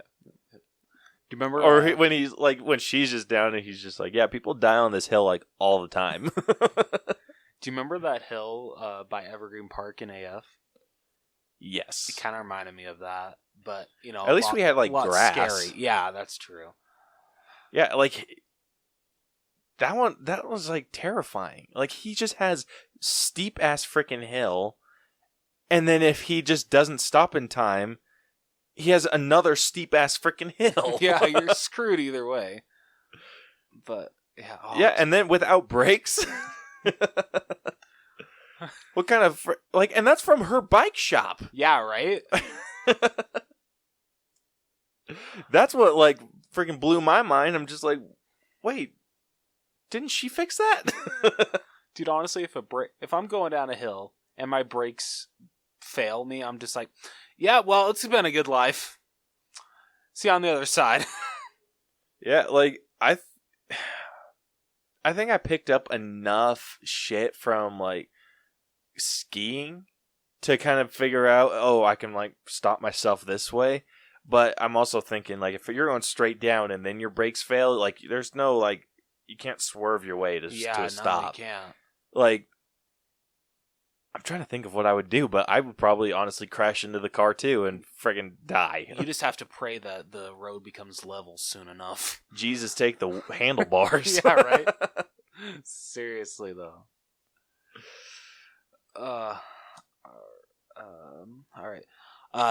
Do you remember? Or when he's like, when she's just down and he's just like, yeah, people die on this hill like all the time. Do you remember that hill by Evergreen Park in AF? Yes. It kind of reminded me of that, but you know, at least we had like grass. Scary. Yeah, that's true. Yeah, like that was like terrifying. Like he just has steep ass freaking hill, and then if he just doesn't stop in time, he has another steep ass freaking hill. Yeah, you're screwed either way. But yeah, yeah, and then without brakes. What kind of and that's from her bike shop. Yeah, right. That's what like freaking blew my mind. I'm just like, wait, didn't she fix that? Dude, honestly, if I'm going down a hill and my brakes fail me, I'm just like, yeah, well, it's been a good life. See you on the other side. Yeah, like I think I picked up enough shit from like skiing to kind of figure out, oh, I can like stop myself this way. But I'm also thinking like if you're going straight down and then your brakes fail, like there's no like you can't swerve your way to stop. You can't. Like I'm trying to think of what I would do, but I would probably honestly crash into the car too and friggin' die. You just have to pray that the road becomes level soon enough. Jesus, take the handlebars. Yeah, right? Seriously, though. All right.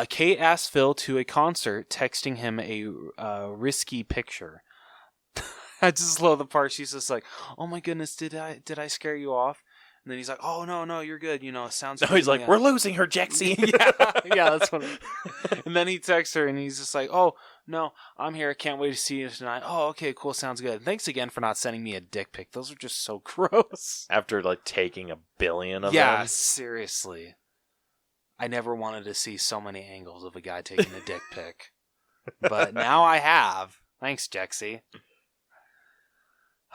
Kate asks Phil to a concert, texting him a risky picture. I just love the part she's just like, "Oh my goodness, did I scare you off?" And then he's like, "Oh no, you're good. You know, it sounds." No, he's like, "We're losing her, Jexi." yeah, that's what. And then he texts her, and he's just like, "Oh no, I'm here. I can't wait to see you tonight." Oh, okay, cool, sounds good. Thanks again for not sending me a dick pic. Those are just so gross. After like taking a billion of them. Yeah, seriously. I never wanted to see so many angles of a guy taking a dick pic. But now I have. Thanks, Jexi.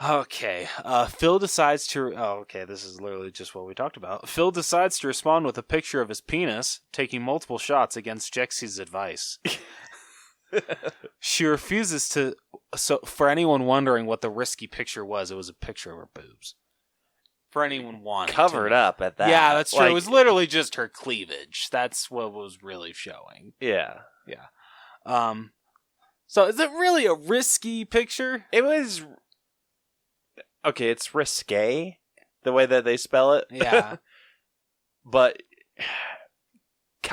Okay, Phil decides to... Oh, okay, this is literally just what we talked about. Phil decides to respond with a picture of his penis, taking multiple shots against Jexi's advice. She refuses to... So, for anyone wondering what the risky picture was, it was a picture of her boobs. For anyone wanting Covered up at that. Yeah, that's true. Like, It was literally just her cleavage. That's what was really showing. Yeah. So is it really a risky picture? It was... Okay, it's risque, the way that they spell it. Yeah. But,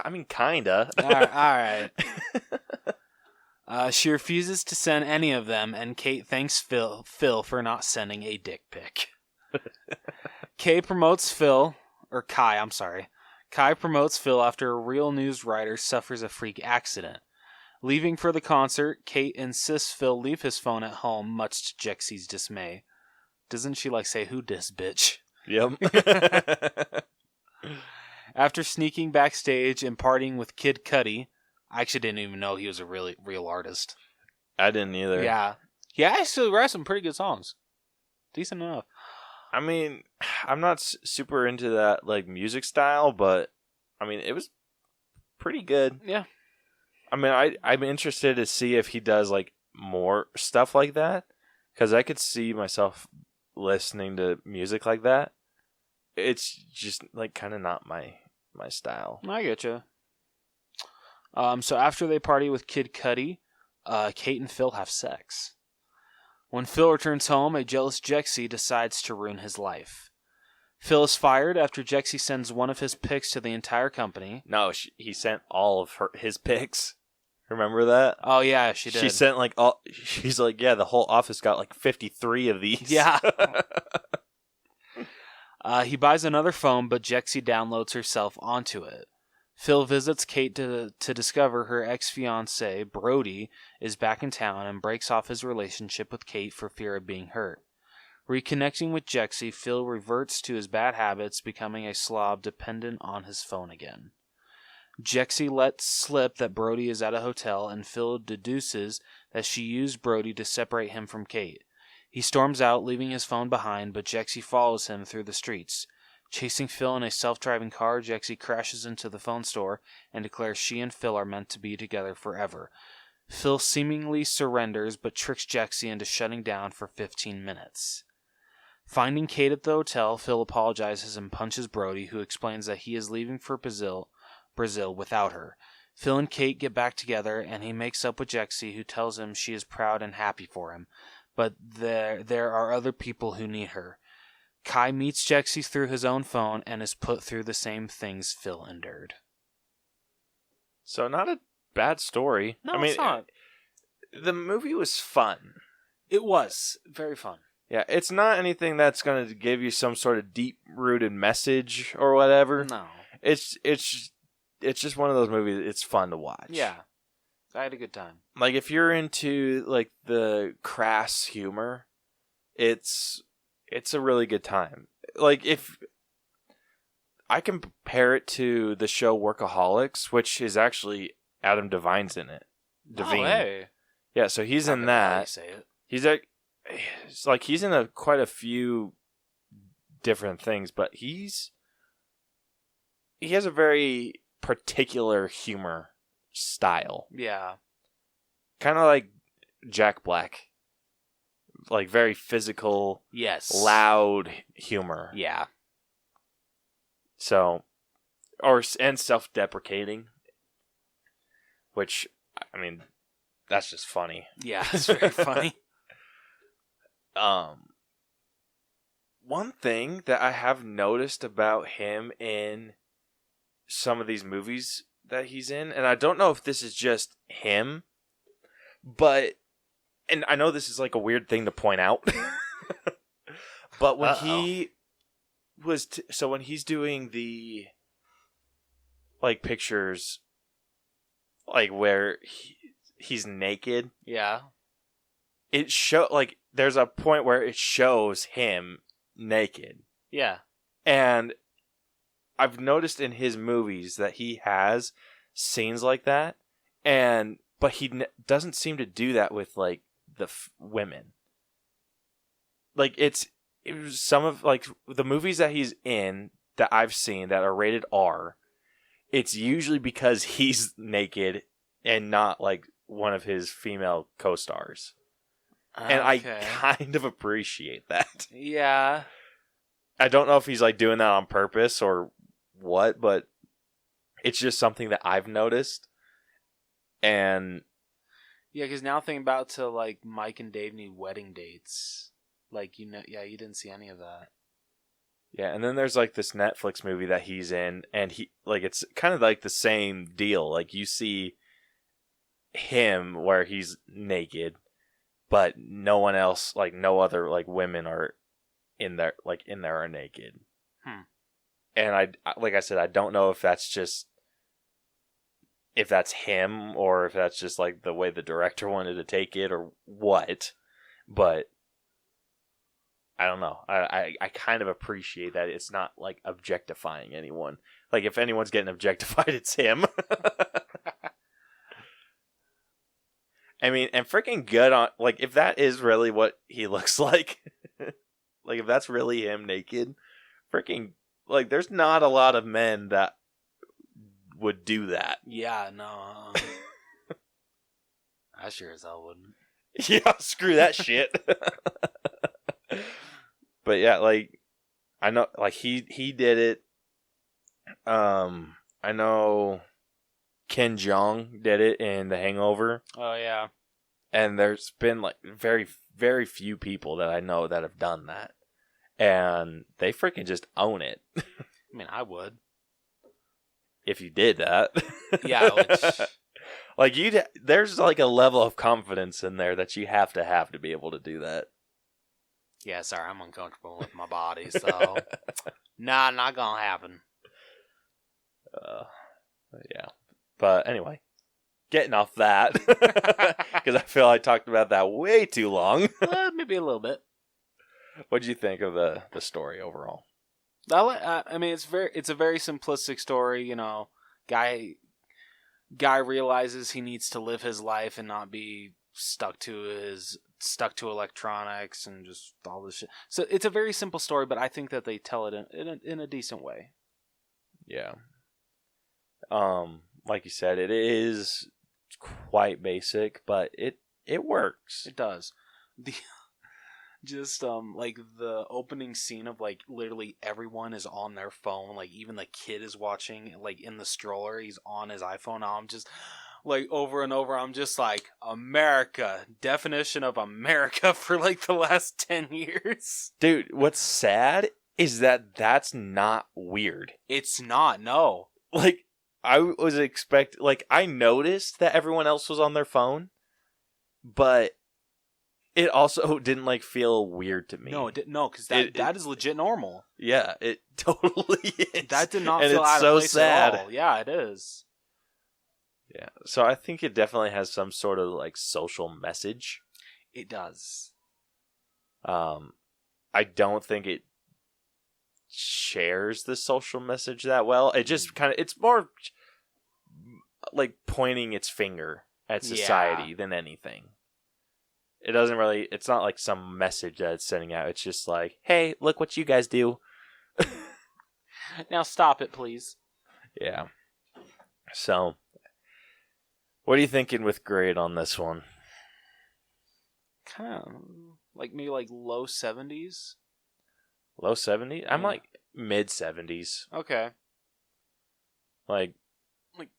I mean, kinda. All right. She refuses to send any of them, and Kate thanks Phil for not sending a dick pic. Kai promotes Phil after a real news writer suffers a freak accident. Leaving for the concert, Kate insists Phil leave his phone at home, much to Jexi's dismay. Doesn't she say, "Who dis, bitch?" Yep. After sneaking backstage and partying with Kid Cudi, I actually didn't even know he was a real artist. I didn't either. Yeah. He actually writes some pretty good songs. Decent enough. I mean, I'm not super into that music style, but I mean, it was pretty good. Yeah. I mean, I'm interested to see if he does more stuff like that, because I could see myself listening to music like that. It's just kind of not my style. I get you. So after they party with Kid Cudi, Kate and Phil have sex. When Phil returns home, a jealous Jexi decides to ruin his life. Phil is fired after Jexi sends one of his pics to the entire company. No, he sent all of his pics. Remember that? Oh yeah, she did. She sent all. She's like, yeah, the whole office got 53 of these. Yeah. He buys another phone, but Jexi downloads herself onto it. Phil visits Kate to discover her ex-fiancé, Brody, is back in town and breaks off his relationship with Kate for fear of being hurt. Reconnecting with Jexi, Phil reverts to his bad habits, becoming a slob dependent on his phone again. Jexi lets slip that Brody is at a hotel, and Phil deduces that she used Brody to separate him from Kate. He storms out, leaving his phone behind, but Jexi follows him through the streets. Chasing Phil in a self-driving car, Jexi crashes into the phone store and declares she and Phil are meant to be together forever. Phil seemingly surrenders, but tricks Jexi into shutting down for 15 minutes. Finding Kate at the hotel, Phil apologizes and punches Brody, who explains that he is leaving for Brazil without her. Phil and Kate get back together, and he makes up with Jexi, who tells him she is proud and happy for him, but there are other people who need her. Kai meets Jexi through his own phone and is put through the same things Phil endured. So not a bad story. No, I mean, it's not. The movie was fun. It was very fun. Yeah, it's not anything that's going to give you some sort of deep-rooted message or whatever. No. It's just one of those movies. It's fun to watch. Yeah. I had a good time. If you're into the crass humor, it's a really good time. If I compare it to the show Workaholics, which is actually Adam Devine's in it. Devine. Oh, hey. Yeah, so he's in that. Say it. He's in quite a few different things, but he has a very particular humor style. Yeah. Kind of like Jack Black. Very physical, Yes. loud humor. Yeah. So, and self-deprecating, which, I mean, that's just funny. Yeah, it's very funny. One thing that I have noticed about him in some of these movies that he's in, and I don't know if this is just him, but, and I know this is a weird thing to point out, but when he was, so when he's doing the, pictures, where he's naked. Yeah. It there's a point where it shows him naked. Yeah. And I've noticed in his movies that he has scenes like that, but he doesn't seem to do that with like the women. Like it was some of like the movies that he's in that I've seen that are rated R. It's usually because he's naked and not like one of his female co-stars. And I kind of appreciate that. Yeah. I don't know if he's like doing that on purpose or what, but it's just something that I've noticed. And yeah, because now thinking about to like Mike and Davey wedding dates, like you didn't see any of that. Yeah, and then there's like this Netflix movie that he's in, and he like it's kind of like the same deal. Like you see him where he's naked, but no one else, like no other like women are in there are naked. And I like I said, I don't know if that's him or if that's just like the way the director wanted to take it or what, but I don't know. I kind of appreciate that it's not like objectifying anyone. Like if anyone's getting objectified, it's him. I mean, and freaking good on like if that is really what he looks like, like if that's really him naked, freaking like there's not a lot of men that would do that. Yeah, no. I sure as hell wouldn't. Yeah, screw that shit. But yeah, like I know, like he did it. I know Ken Jeong did it in The Hangover. Oh yeah, and there's been like very very few people that I know that have done that, and they freaking just own it. I mean, I would if you did that. Yeah, like there's like a level of confidence in there that you have to be able to do that. Yeah, sorry, I'm uncomfortable with my body, so nah, not gonna happen. Yeah, but anyway, getting off that because I feel I talked about that way too long. Maybe a little bit. What did you think of the story overall? I mean, it's a very simplistic story. You know, guy realizes he needs to live his life and not be stuck to electronics and just all this shit. So it's a very simple story, but I think that they tell it in a decent way. Yeah. Like you said, it is quite basic, but it works. It does. Like the opening scene of like literally everyone is on their phone, like even the kid is watching, like in the stroller, he's on his iPhone. Now I'm just like over and over, I'm just like, America, definition of America for like the last 10 years. Dude, what's sad is that that's not weird. It's not, no. Like, I was like, I noticed that everyone else was on their phone, but it also didn't like feel weird to me. No, it didn't. No, because that is legit normal. Yeah, it totally is. That did not and feel it's out so of place sad. at all. Yeah, it is. Yeah, so I think it definitely has some sort of like social message. It does. I don't think it shares the social message that well. It just it's more like pointing its finger at society than anything. It doesn't really, it's not like some message that it's sending out. It's just like, hey, look what you guys do. Now stop it, please. Yeah. So, what are you thinking with grade on this one? Kind of like maybe like low 70s. Low 70s? I'm like mid 70s. Okay. Like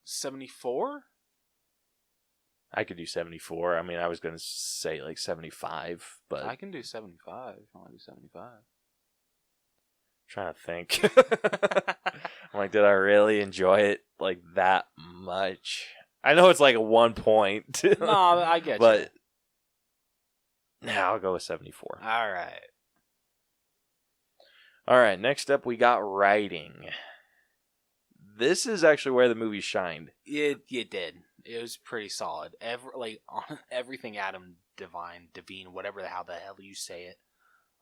74? I could do 74. I mean, I was going to say like 75, but I can do 75 if I want to do 75. I'm trying to think. I'm like, did I really enjoy it like that much? I know it's like a 1 point. No, I get you. But now I'll go with 74. All right. All right, next up we got writing. This is actually where the movie shined. It did. It was pretty solid. Everything Adam Devine, whatever how the hell you say it,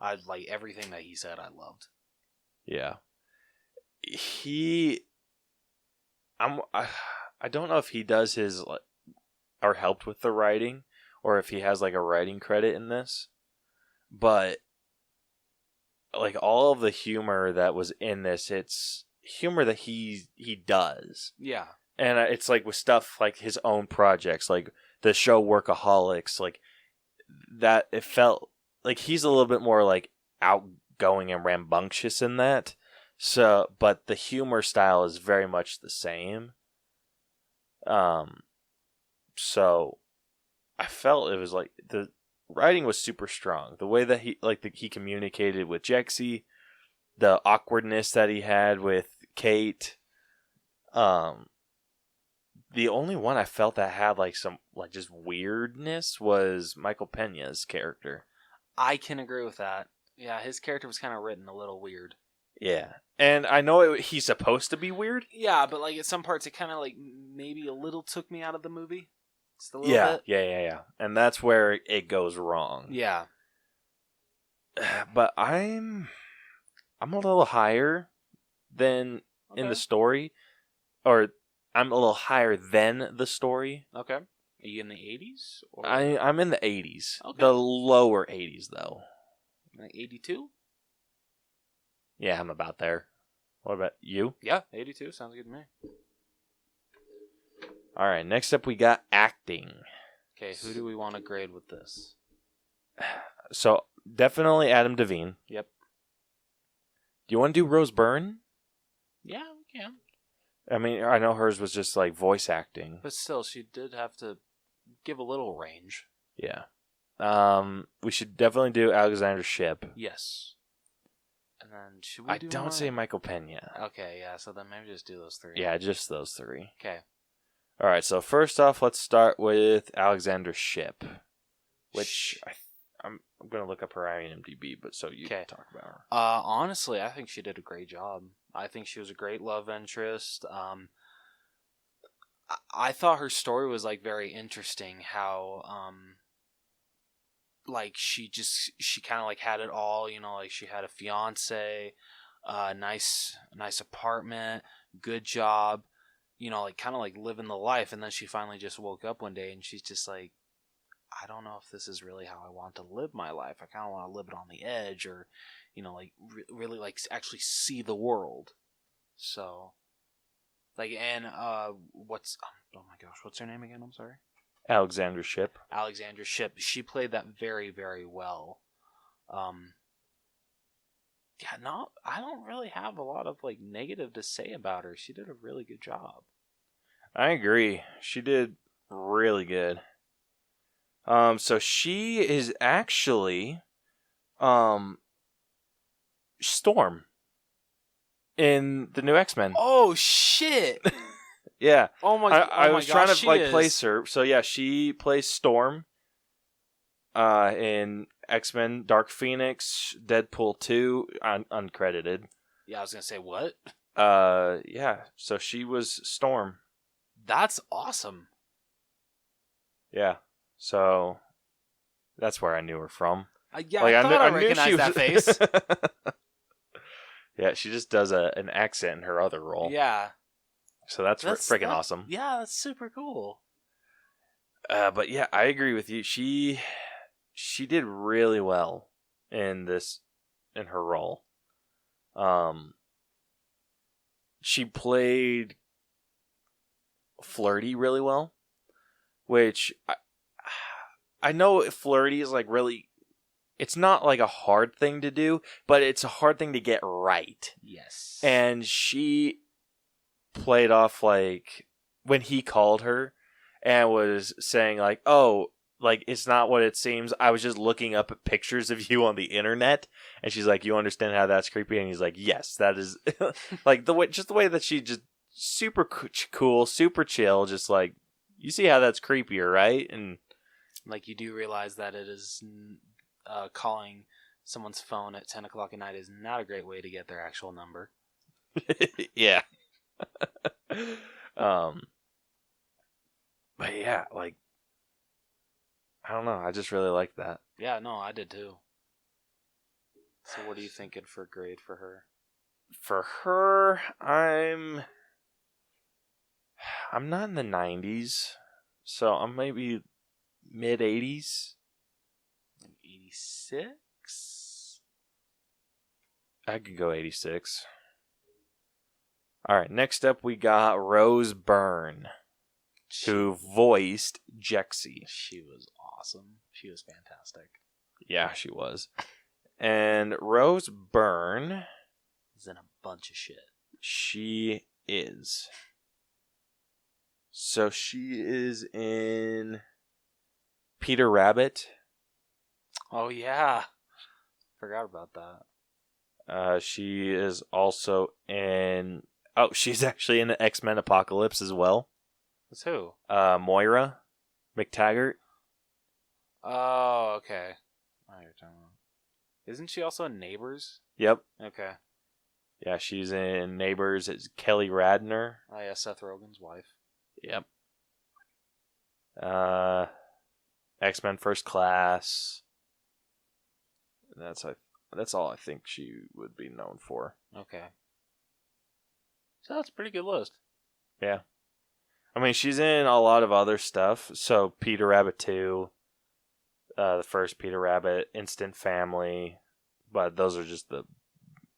I like everything that he said. I loved. Yeah, I don't know if he does his or helped with the writing, or if he has like a writing credit in this, but like all of the humor that was in this, it's humor that he does. Yeah. And it's like with stuff like his own projects, like the show Workaholics, like that. It felt like he's a little bit more like outgoing and rambunctious in that. So, but the humor style is very much the same. So I felt it was like the writing was super strong. The way that he communicated with Jexi, the awkwardness that he had with Kate. The only one I felt that had like some like just weirdness was Michael Peña's character. I can agree with that. Yeah, his character was kind of written a little weird. Yeah, and I know he's supposed to be weird. Yeah, but like at some parts, it kind of like maybe a little took me out of the movie. Just a little bit. Yeah, and that's where it goes wrong. Yeah, but I'm a little higher than in the story, or I'm a little higher than the story. Okay. Are you in the 80s? Or... I'm in the 80s. Okay. The lower 80s, though. Like 82? Yeah, I'm about there. What about you? Yeah, 82. Sounds good to me. All right, next up we got acting. Okay, who do we want to grade with this? So, definitely Adam Devine. Yep. Do you want to do Rose Byrne? Yeah, we can. I mean, I know hers was just like voice acting. But still, she did have to give a little range. Yeah. We should definitely do Alexander Shipp. Yes. And then should we do don't more? say Michael Peña. Okay, yeah, so then maybe just do those three. Yeah, just those three. Okay. All right, so first off, let's start with Alexander Shipp, which I'm going to look up her IMDb, but so you can talk about her. Honestly, I think she did a great job. I think she was a great love interest. I thought her story was like very interesting. How like she kind of like had it all. You know, like she had a fiance, nice apartment, good job. You know, like kind of like living the life, and then she finally just woke up one day and she's just like, I don't know if this is really how I want to live my life. I kind of want to live it on the edge, or, you know, like really like actually see the world. So, like, and oh my gosh, what's her name again? I'm sorry. Alexander Shipp. Alexander Shipp. She played that very, very well. Yeah, no, I don't really have a lot of like negative to say about her. She did a really good job. I agree. She did really good. So she is actually, Storm in the new X-Men. Oh shit! Yeah. Oh my! I was trying to like is. place her. So yeah, she plays Storm. In X-Men, Dark Phoenix, Deadpool 2, uncredited. Yeah, I was gonna say what? Yeah. So she was Storm. That's awesome. Yeah. So that's where I knew her from. Yeah, like, I recognized that face. Yeah, she just does an accent in her other role. Yeah. So that's freaking awesome. Yeah, that's super cool. But yeah, I agree with you. She did really well in her role. She played flirty really well, which I know flirty is like really, it's not like a hard thing to do, but it's a hard thing to get right. Yes. And she played off like when he called her and was saying like, oh, like, it's not what it seems. I was just looking up at pictures of you on the internet. And she's like, you understand how that's creepy? And he's like, yes, that is like the way that she just super cool, super chill. Just like, you see how that's creepier, right? And like, you do realize that it is calling someone's phone at 10 o'clock at night is not a great way to get their actual number. Yeah. But yeah, like, I don't know. I just really like that. Yeah, no, I did too. So what are you thinking for grade for her? For her, I'm not in the 90s, so I'm maybe mid 80s. 86? I could go 86. All right, next up we got Rose Byrne, who voiced Jexi. She was awesome. She was fantastic. Yeah, she was. And Rose Byrne Is in a bunch of shit. She is. So she is in Peter Rabbit. Oh, yeah. Forgot about that. She is also in... Oh, she's actually in the X-Men Apocalypse as well. That's who? Moira McTaggart. Oh, okay. Oh, you're talking about. Isn't she also in Neighbors? Yep. Okay. Yeah, she's in Neighbors. It's Kelly Radner. Oh, yeah, Seth Rogen's wife. Yep. X-Men First Class. That's all I think she would be known for. Okay. So that's a pretty good list. Yeah. I mean, she's in a lot of other stuff. So, Peter Rabbit 2, the first Peter Rabbit, Instant Family. But those are just the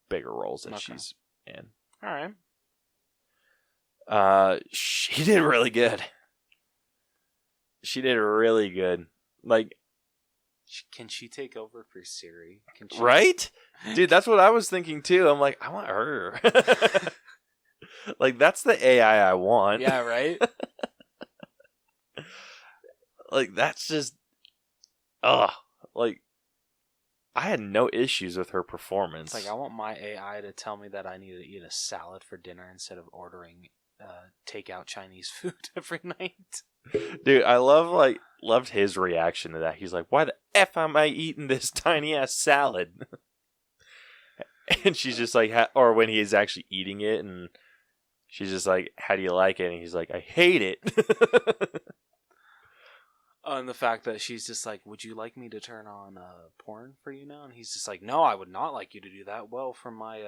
bigger roles that she's in. All right. She did really good. She did really good. Like, can she take over for Siri? Can she... Right? Dude, that's what I was thinking too. I'm like, I want her. Like, that's the AI I want. Yeah, right? Like, that's just... Ugh. Like, I had no issues with her performance. It's like, I want my AI to tell me that I need to eat a salad for dinner instead of ordering takeout Chinese food every night. Dude, I loved his reaction to that. He's like, why the F am I eating this tiny ass salad? And she's just like, or when he's actually eating it, and she's just like, how do you like it? And he's like, I hate it. And the fact that she's just like, would you like me to turn on porn for you now? And he's just like, no, I would not like you to do that. Well, from my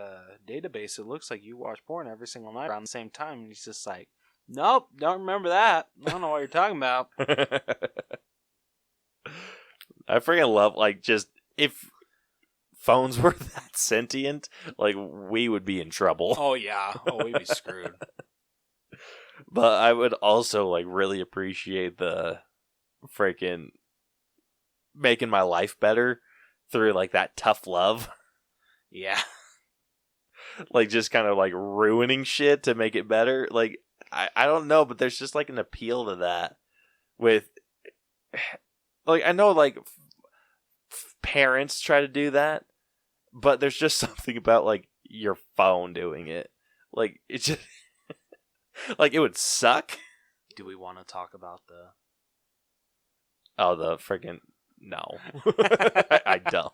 database, it looks like you watch porn every single night around the same time. And he's just like, nope, don't remember that. I don't know what you're talking about. I freaking love, like, just, if phones were that sentient, like, we would be in trouble. Oh, yeah. Oh, we'd be screwed. But I would also, like, really appreciate the freaking making my life better through, like, that tough love. Yeah. Like, just kind of, like, ruining shit to make it better. Like, I don't know, but there's just, like, an appeal to that with, like, I know, like, parents try to do that, but there's just something about, like, your phone doing it. Like, it just, like, it would suck. Do we want to talk about the... Oh, the freaking... No. I don't.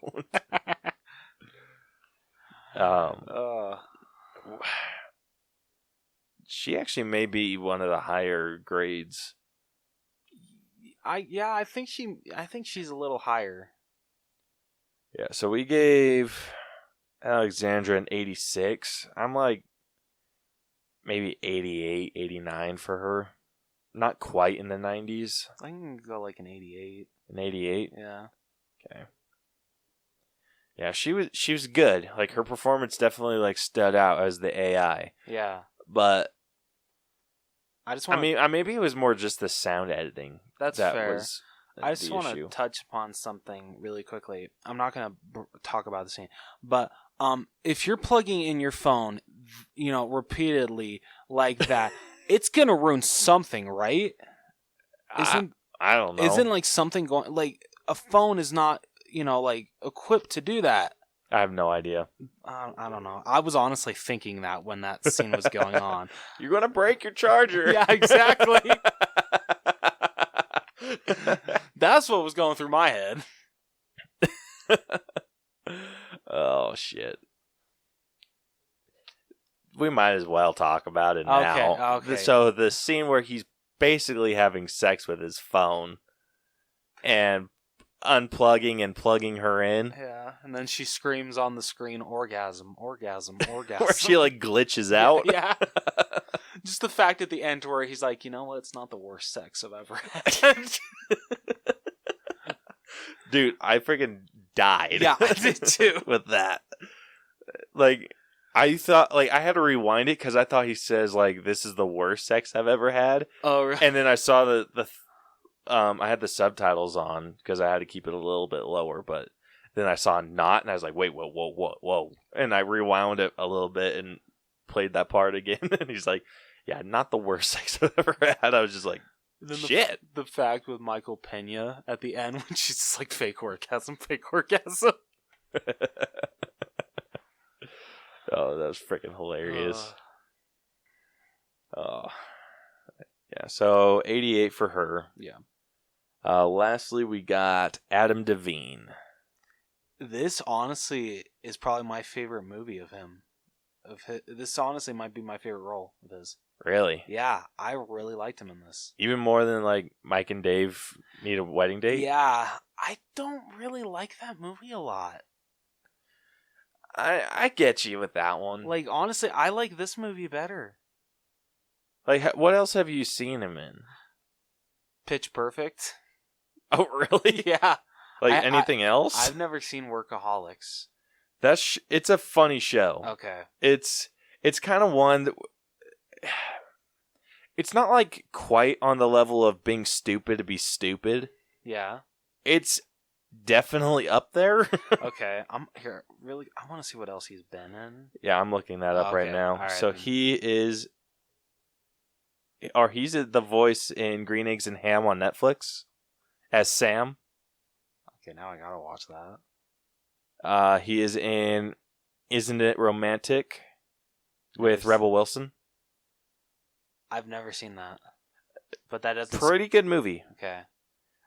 She actually may be one of the higher grades. I think she's a little higher. Yeah, so we gave Alexandra an 86. I'm like maybe 88, 89 for her. Not quite in the 90s. I can go like an 88. An 88? Yeah. Okay. Yeah, she was good. Like, her performance definitely, like, stood out as the AI. Yeah. But I just want. I mean, maybe it was more just the sound editing. That's that fair. Was I just want to touch upon something really quickly. I'm not going to talk about the scene, but if you're plugging in your phone, repeatedly like that, it's going to ruin something, right? I don't know. Isn't like something going, like a phone is not, like equipped to do that. I have no idea. I don't know. I was honestly thinking that when that scene was going on. You're going to break your charger. Yeah, exactly. That's what was going through my head. Oh, shit. We might as well talk about it now. Okay. So the scene where he's basically having sex with his phone and unplugging and plugging her in. Yeah, and then she screams on the screen, orgasm, orgasm, orgasm. Where she like glitches out. Yeah. Just the fact at the end where he's like, you know what, it's not the worst sex I've ever had. Dude, I freaking died. Yeah, I did too. With that. Like, I thought, like, I had to rewind it because I thought he says, like, this is the worst sex I've ever had. Oh, really? And then I saw I had the subtitles on because I had to keep it a little bit lower, but then I saw not, and I was like, wait, whoa. And I rewound it a little bit and played that part again, and he's like, yeah, not the worst sex I've ever had. I was just like, shit. The fact with Michael Pena at the end when she's just like, fake orgasm, fake orgasm. Oh, that was freaking hilarious. Oh, yeah. So 88 for her. Yeah. Lastly, we got Adam Devine. This honestly is probably my favorite movie of him. This honestly might be my favorite role of his. Really? Yeah, I really liked him in this. Even more than like Mike and Dave Need a Wedding Date? Yeah, I don't really like that movie a lot. I get you with that one. Like, honestly, I like this movie better. Like, what else have you seen him in? Pitch Perfect. Oh, really? Yeah. Like, anything else? I've never seen Workaholics. It's a funny show. Okay. It's kind of one that... It's not like quite on the level of being stupid to be stupid. Yeah. It's definitely up there. Okay. I want to see what else he's been in. Yeah, I'm looking that up right now. Right, so he's the voice in Green Eggs and Ham on Netflix as Sam. Okay, now I gotta watch that. He is in Isn't It Romantic with Nice. Rebel Wilson. I've never seen that, but that doesn't. Pretty good movie. Okay.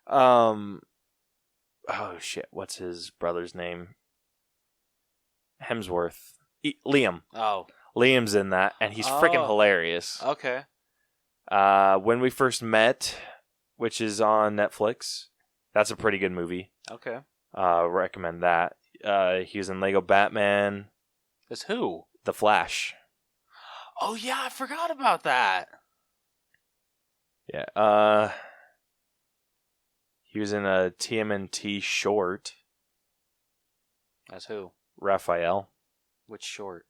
Oh shit! What's his brother's name? Hemsworth. Liam. Oh. Liam's in that, and he's freaking hilarious. Okay. When We First Met, which is on Netflix. That's a pretty good movie. Okay. Recommend that. He was in Lego Batman. As who? The Flash. Oh yeah, I forgot about that. Yeah. He was in a TMNT short. As who? Raphael. Which short?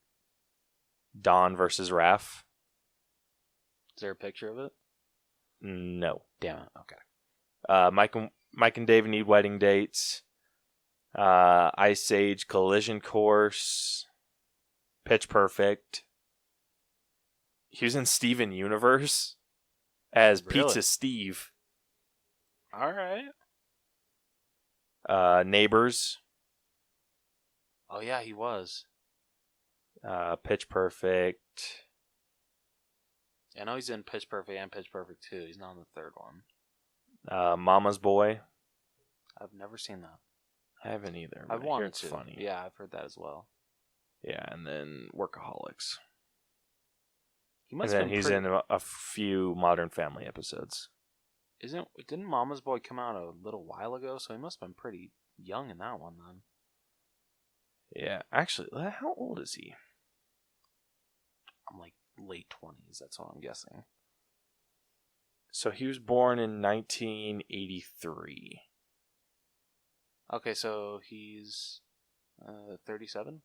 Don versus Raph. Is there a picture of it? No. Damn it. Okay. Mike and Dave Need Wedding Dates. Ice Age Collision Course. Pitch Perfect. He was in Steven Universe as Really? Pizza Steve. All right. Neighbors. Oh yeah, he was. Pitch Perfect. I know he's in Pitch Perfect and Pitch Perfect 2. He's not in the third one. Mama's Boy. I've never seen that. I haven't either. I wanted it's to. funny. Yeah, I've heard that as well. Yeah, and then Workaholics. He must And have then he's in a few Modern Family episodes. Didn't Mama's Boy come out a little while ago? So he must have been pretty young in that one then. Yeah, actually, how old is he? I'm like late 20s. That's what I'm guessing. So he was born in 1983. Okay, so he's 37.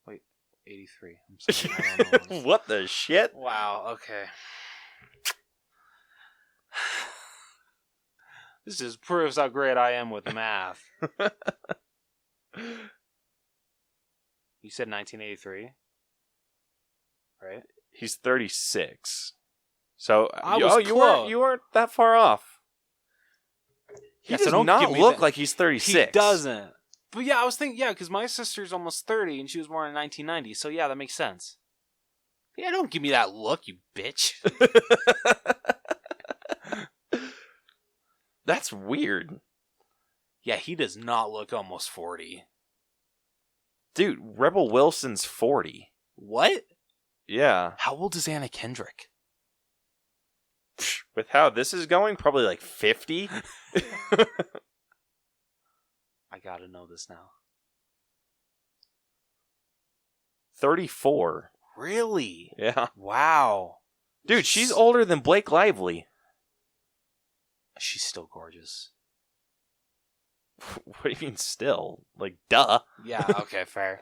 Wait, 83. I'm sorry. I don't know. What the shit? Wow. Okay. This just proves how great I am with math. You said 1983, right? He's 36. So you weren't that far off. He Yeah, so does don't not give me look that. like he's 36. He doesn't. But yeah, I was thinking, yeah, because my sister's almost 30 and she was born in 1990. So yeah, that makes sense. Yeah, don't give me that look, you bitch. That's weird. Yeah, he does not look almost 40. Dude, Rebel Wilson's 40. What? Yeah. How old is Anna Kendrick? With how this is going, probably like 50. I gotta know this now. 34. Really? Yeah. Wow. Dude, she's older than Blake Lively. She's still gorgeous. What do you mean still? Like, duh. Yeah, okay, fair.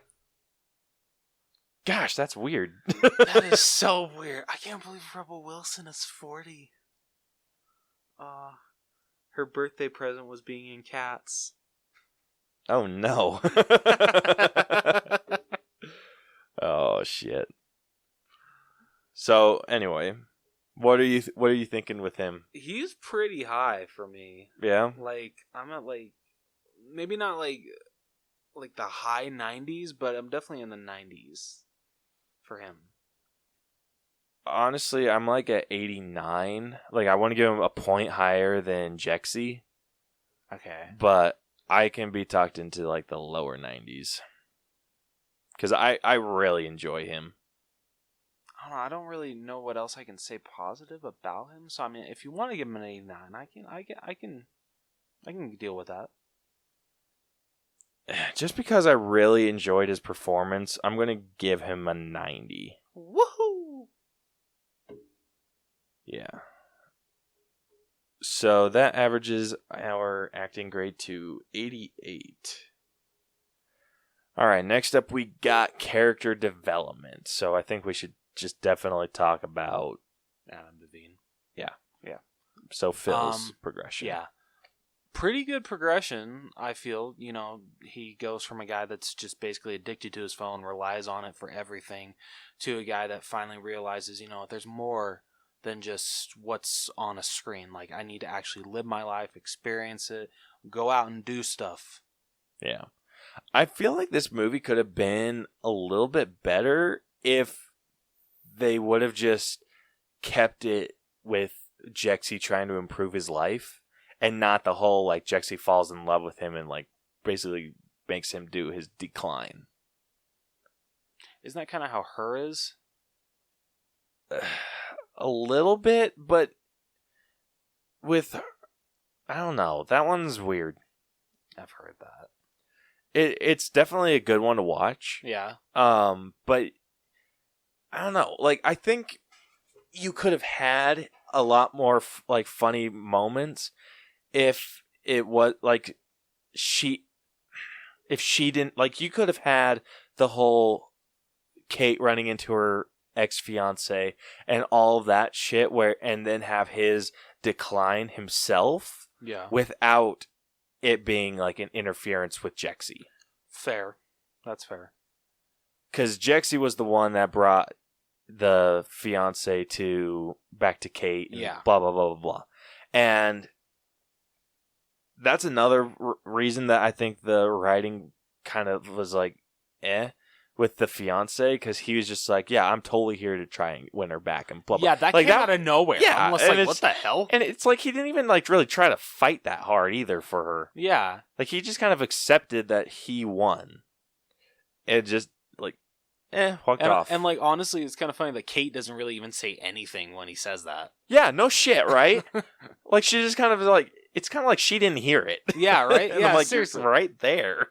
Gosh, that's weird. That is so weird. I can't believe Rebel Wilson is 40. Her birthday present was being in Cats. Oh, no. Oh, shit. So, anyway, what are you thinking with him? He's pretty high for me. Yeah? Like, I'm at like, maybe not like the high 90s, but I'm definitely in the 90s for him. Honestly, I'm like at 89. Like, I want to give him a point higher than Jexi, Okay. but I can be talked into like the lower 90s. Because I really enjoy him. I don't know. I don't really know what else I can say positive about him. So I mean, if you want to give him an 89, I can deal with that. Just because I really enjoyed his performance, I'm going to give him a 90. Woohoo! Yeah. So that averages our acting grade to 88. All right, next up we got character development. So I think we should just definitely talk about Adam Devine. so Phil's progression. Yeah. Pretty good progression, I feel. You know, he goes from a guy that's just basically addicted to his phone, relies on it for everything, to a guy that finally realizes, you know, there's more than just what's on a screen. Like, I need to actually live my life, experience it, go out and do stuff. Yeah. I feel like this movie could have been a little bit better if they would have just kept it with Jexi trying to improve his life and not the whole, like, Jexi falls in love with him and, like, basically makes him do his decline. Isn't that kind of how Her is? A little bit, but with, I don't know, that one's weird. I've heard that. It's definitely a good one to watch. Yeah. But I don't know. Like, I think you could have had a lot more like funny moments if it was like if she didn't, like, you could have had the whole Kate running into her ex-fiance and all that shit and then have his decline himself. Yeah. Without it being like an interference with Jexi. Fair. That's fair. Because Jexi was the one that brought the fiance back to Kate. And Yeah. Blah, blah, blah, blah, blah. And that's another reason that I think the writing kind of was like, with the fiance, because he was just like, yeah, I'm totally here to try and win her back and blah, blah. Yeah, that like came out of nowhere. Yeah. I'm almost like, what the hell? And it's like he didn't even like really try to fight that hard either for her. Yeah. Like, he just kind of accepted that he won. And just, like, walked off. And, like, honestly, it's kind of funny that Kate doesn't really even say anything when he says that. Yeah, no shit, right? Like, she just kind of, like, it's kind of like she didn't hear it. Yeah, right? And Yeah, I'm like, seriously. you're right there.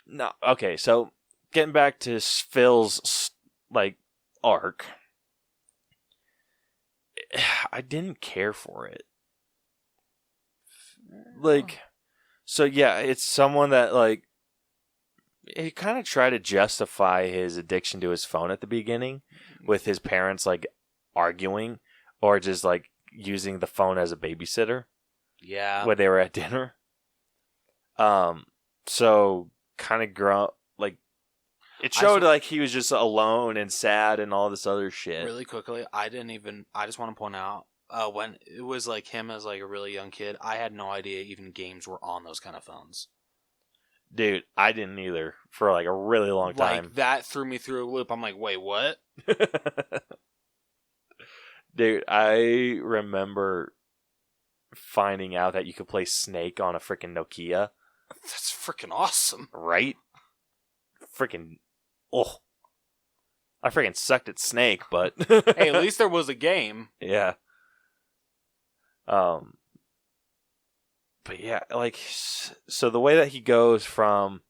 No, okay, so getting back to Phil's, like, arc. I didn't care for it. Like, so yeah, it's someone that, like, he kind of tried to justify his addiction to his phone at the beginning with his parents, like, arguing or just, like, using the phone as a babysitter. Yeah. When they were at dinner. So kind of like, it showed like he was just alone and sad and all this other shit. Really quickly, I just want to point out, when it was like him as like a really young kid, I had no idea even games were on those kind of phones. Dude, I didn't either for like a really long time. Like, that threw me through a loop. I'm like, wait, what? Dude, I remember finding out that you could play Snake on a freaking Nokia. That's freaking awesome. Right? Freaking, I freaking sucked at Snake, but Hey, at least there was a game. Yeah. But yeah, like, so the way that he goes from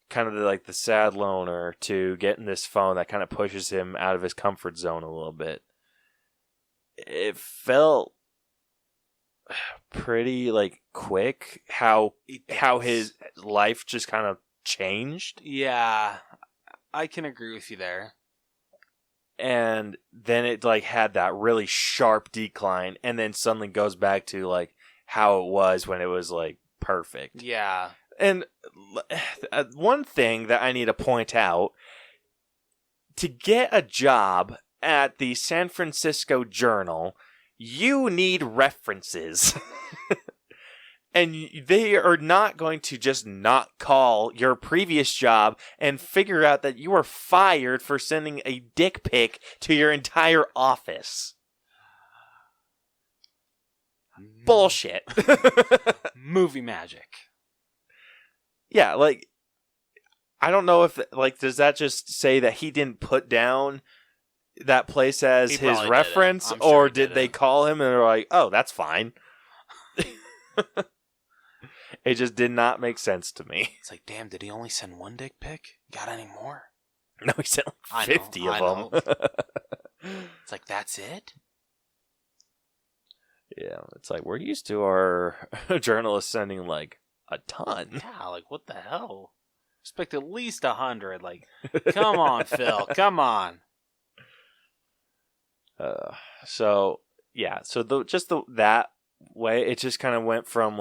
kind of the sad loner to getting this phone that kind of pushes him out of his comfort zone a little bit, it felt pretty quick how his life just kind of changed. Yeah, I can agree with you there. And then it had that really sharp decline, and then suddenly goes back to how it was when it was perfect. Yeah. And one thing that I need to point out, to get a job at the San Francisco Journal, you need references. And they are not going to just not call your previous job and figure out that you were fired for sending a dick pic to your entire office. Bullshit. Movie magic. Yeah, I don't know if, does that just say that he didn't put down that place as his reference? Or did they call him and they're like, oh, that's fine? It just did not make sense to me. It's like, damn, did he only send one dick pic? Got any more? No, he sent 50 of them. It's like, that's it? Yeah, it's like, we're used to our journalists sending, a ton. Yeah, what the hell? Expect at least 100. Come on, Phil, come on. So, yeah, so that way, it just kind of went from,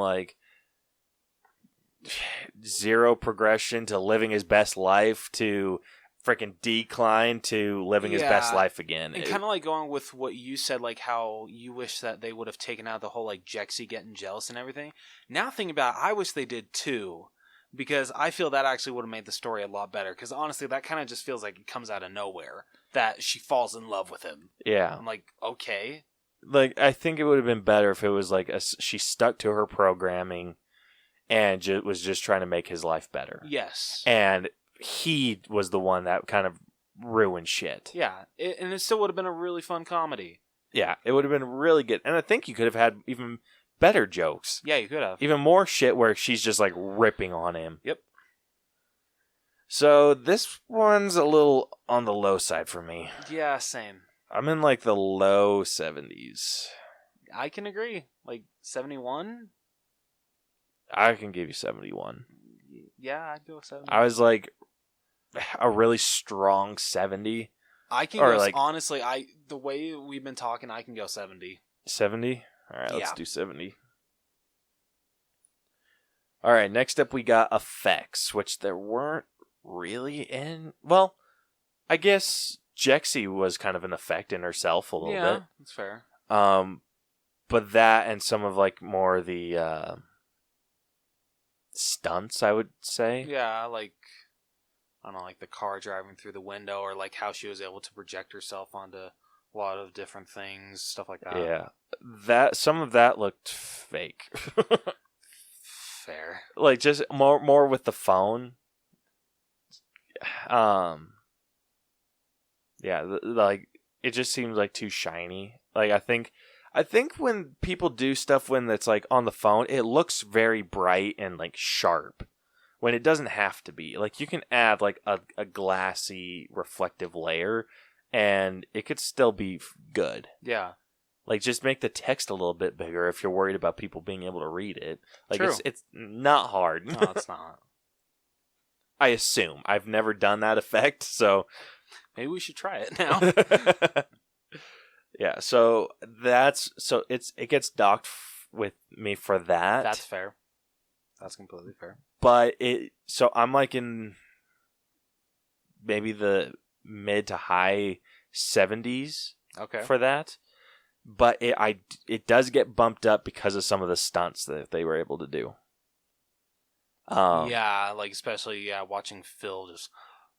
zero progression to living his best life to freaking decline to living his best life again. And kind of going with what you said, how you wish that they would have taken out the whole Jexi getting jealous and everything. Now thinking about it, I wish they did too, because I feel that actually would have made the story a lot better. Because honestly, that kind of just feels like it comes out of nowhere that she falls in love with him. Yeah, I'm like, okay. I think it would have been better if it was she stuck to her programming and was just trying to make his life better. Yes. And he was the one that kind of ruined shit. Yeah, and it still would have been a really fun comedy. Yeah, it would have been really good. And I think you could have had even better jokes. Yeah, you could have. Even more shit where she's just ripping on him. Yep. So this one's a little on the low side for me. Yeah, same. I'm in the low 70s. I can agree. 71? I can give you 71. Yeah, I'd go 70. I was a really strong 70. I can go, honestly, the way we've been talking, I can go 70. 70? All right, let's do 70. All right, next up we got effects, which there weren't really in. Well, I guess Jexi was kind of an effect in herself a little bit. Yeah, that's fair. But that and some of more of the stunts, I would say. Yeah, I don't know, the car driving through the window, or how she was able to project herself onto a lot of different things, stuff like that. Yeah, some of that looked fake. Fair. Just more with the phone. Yeah, it just seems too shiny. I think when people do stuff when it's on the phone, it looks very bright and sharp. When it doesn't have to be. You can add a glassy reflective layer and it could still be good. Yeah. Just make the text a little bit bigger if you're worried about people being able to read it. True. It's not hard. No, it's not. I assume. I've never done that effect, so maybe we should try it now. Yeah, so it gets docked with me for that. That's fair. That's completely fair. But I'm in maybe the mid to high 70s. Okay. For that. But it does get bumped up because of some of the stunts that they were able to do. Yeah, especially watching Phil just